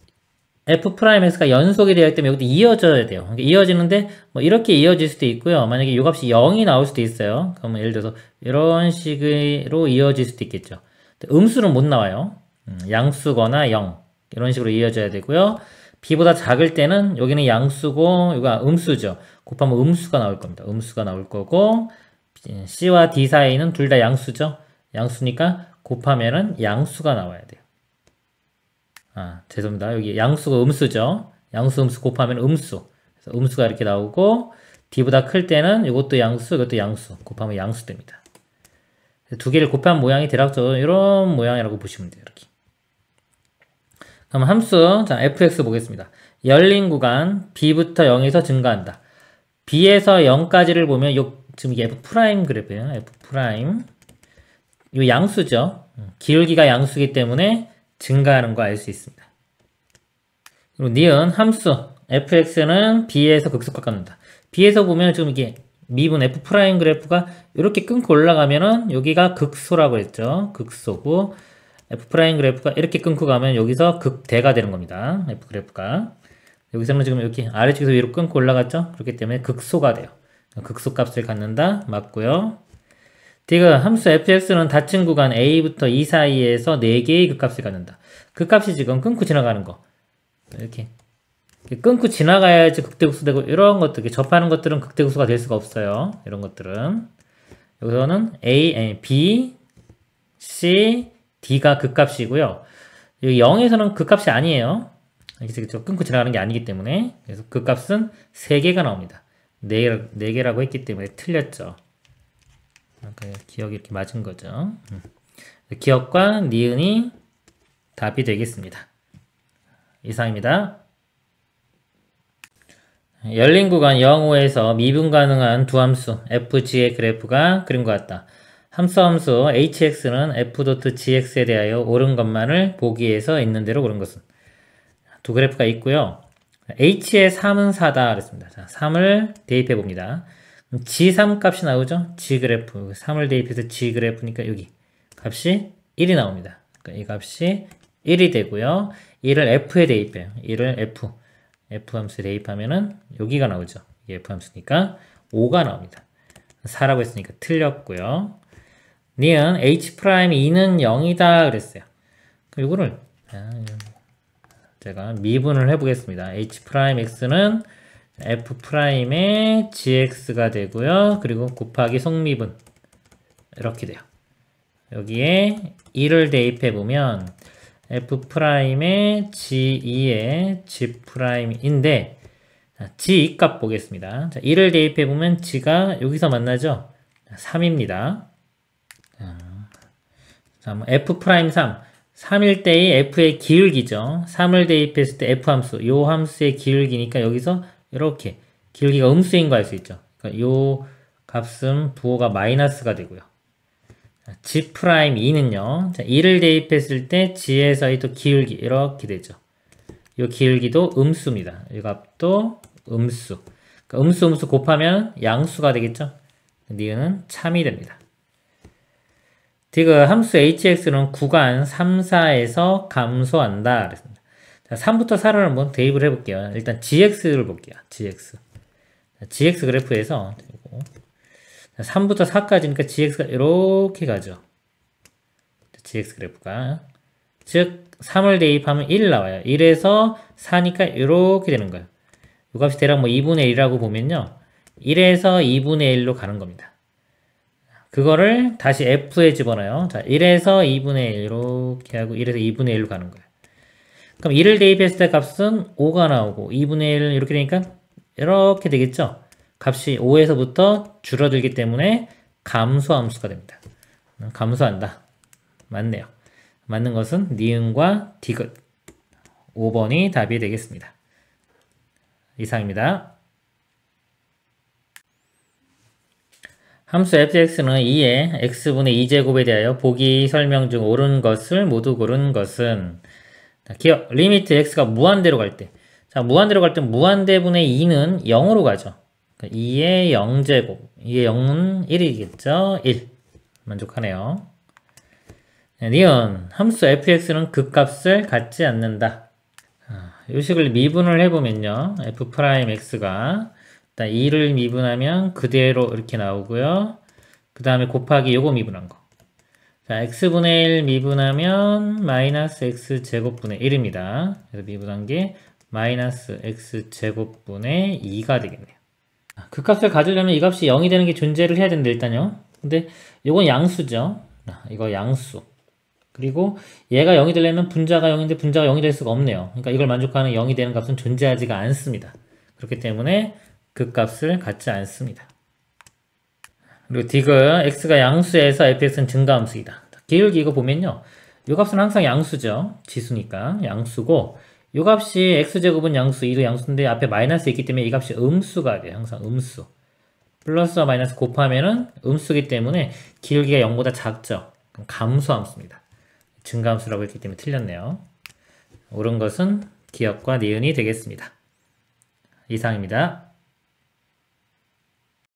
f'x가 연속이 되어 있기 때문에 여기도 이어져야 돼요. 그러니까 이어지는데 뭐 이렇게 이어질 수도 있고요. 만약에 이 값이 0이 나올 수도 있어요. 그러면 예를 들어서 이런 식으로 이어질 수도 있겠죠. 음수는 못 나와요. 양수거나 0 이런 식으로 이어져야 되고요. b보다 작을 때는 여기는 양수고 이거 음수죠. 곱하면 음수가 나올 겁니다. 음수가 나올 거고 c와 d 사이는 둘 다 양수죠. 양수니까 곱하면은 양수가 나와야 돼요. 아, 죄송합니다. 여기 양수가 음수죠. 양수, 음수 곱하면 음수. 그래서 음수가 이렇게 나오고, d보다 클 때는 이것도 양수, 이것도 양수. 곱하면 양수 됩니다. 두 개를 곱한 모양이 대략적으로 이런 모양이라고 보시면 돼요. 이렇게. 그럼 함수, 자, fx 보겠습니다. 열린 구간, b부터 0에서 증가한다. B에서 0까지를 보면 지금 이게 F' 그래프예요. F'. 요 양수죠. 기울기가 양수이기 때문에 증가하는 거 알 수 있습니다. 그리고 니은 함수 fx는 b에서 극소값 갖는다. b에서 보면 지금 이게 미분 f' 그래프가 이렇게 끊고 올라가면은 여기가 극소라고 했죠. 극소고 f' 그래프가 이렇게 끊고 가면 여기서 극대가 되는 겁니다. f 그래프가 여기서는 지금 이렇게 아래쪽에서 위로 끊고 올라갔죠. 그렇기 때문에 극소가 돼요. 극소값을 갖는다. 맞고요. 디귿 함수 fx는 닫힌 구간 a부터 e 사이에서 4개의 극값을 갖는다. 극값이 지금 끊고 지나가는 거 이렇게 끊고 지나가야지 극대극소 되고, 이런 것들 접하는 것들은 극대극소가 될 수가 없어요. 이런 것들은 여기서는 B, C, D가 극값이고요. 여기 0에서는 극값이 아니에요. 이렇게 끊고 지나가는 게 아니기 때문에. 그래서 극값은 3개가 나옵니다. 4개라고 했기 때문에 틀렸죠. 기억이 이렇게 맞은 거죠. 기억과 니은이 답이 되겠습니다. 이상입니다. 열린 구간 0, 5에서 미분 가능한 두 함수 fg의 그래프가 그림과 같다. 함수 hx는 f.gx에 대하여 옳은 것만을 보기에서 있는 대로 고른 것은 두 그래프가 있고요. h의 3은 4다 그랬습니다. 자, 3을 대입해 봅니다. g3 값이 나오죠? g그래프 3을 대입해서 g그래프니까 여기 값이 1이 나옵니다. 그러니까 이 값이 1이 되고요. 1을 f에 대입해요. 1을 f 함수에 대입하면은 여기가 나오죠. 이게 f 함수니까 5가 나옵니다. 4라고 했으니까 틀렸고요. 니은 h'2는 0이다 그랬어요. 이거를 제가 미분을 해보겠습니다. h'x는 f'의 gx가 되고요. 그리고 곱하기 속미분 이렇게 돼요. 여기에 1을 대입해보면 f'의 g2의 g'인데 g 값 보겠습니다. 자, 1을 대입해보면 g가 여기서 만나죠? 3입니다. 자, f'3 3일 때의 f의 기울기죠. 3을 대입했을 때 f 함수, 요 함수의 기울기니까 여기서 이렇게 기울기가 음수인 거 알 수 있죠. 그러니까 요 값은 부호가 마이너스가 되고요. g'2는요. 자, 1을 대입했을 때 g에서의 또 기울기 이렇게 되죠. 이 기울기도 음수입니다. 이 값도 음수. 그러니까 음수 곱하면 양수가 되겠죠. 니은은 참이 됩니다. 디귿 함수 hx는 구간 3, 4에서 감소한다 그랬습니다. 자, 3부터 4를 한번 대입을 해볼게요. 일단 gx를 볼게요. gx 그래프에서 3부터 4까지니까 gx가 이렇게 가죠. gx 그래프가. 즉 3을 대입하면 1 나와요. 1에서 4니까 이렇게 되는 거예요. 이 값이 대략 뭐 2분의 1이라고 보면요. 1에서 2분의 1로 가는 겁니다. 그거를 다시 f에 집어넣어요. 자, 1에서 2분의 1 이렇게 하고 1에서 2분의 1로 가는 거예요. 그럼 1을 대입했을 때 값은 5가 나오고 2분의 1 이렇게 되니까 이렇게 되겠죠. 값이 5에서부터 줄어들기 때문에 감소함수가 됩니다. 감소한다. 맞네요. 맞는 것은 니은과 디귿 5번이 답이 되겠습니다. 이상입니다. 함수 fx는 2의 x분의 2제곱에 대하여 보기 설명 중 옳은 것을 모두 고른 것은 기억, 리미트 x가 무한대로 갈 때, 자, 무한대로 갈 때 무한대분의 2는 0으로 가죠. 2의 0제곱, 2의 0은 1이겠죠? 1. 만족하네요. 니은, 함수 fx는 극값을 갖지 않는다. 이 식을 미분을 해보면요. f'x가 일단 2를 미분하면 그대로 이렇게 나오고요. 그 다음에 곱하기 요거 미분한 거. 자, x분의 1 미분하면 마이너스 x제곱분의 1입니다. 그래서 미분한 게 마이너스 x제곱분의 2가 되겠네요. 그 값을 가지려면 이 값이 0이 되는 게 존재를 해야 되는데 일단요. 근데 요건 양수죠. 이거 양수. 그리고 얘가 0이 되려면 분자가 0인데 분자가 0이 될 수가 없네요. 그러니까 이걸 만족하는 0이 되는 값은 존재하지가 않습니다. 그렇기 때문에 그 값을 갖지 않습니다. 그리고 디귿 x가 양수에서 fx는 증가함수이다. 기울기 이거 보면요. 이 값은 항상 양수죠. 지수니까 양수고 이 값이 x제곱은 양수, 2도 양수인데 앞에 마이너스 있기 때문에 이 값이 음수가 돼요. 항상 음수. 플러스와 마이너스 곱하면은 음수기 때문에 기울기가 0보다 작죠. 그럼 감소함수입니다. 증가함수라고 했기 때문에 틀렸네요. 옳은 것은 기역과 니은이 되겠습니다. 이상입니다.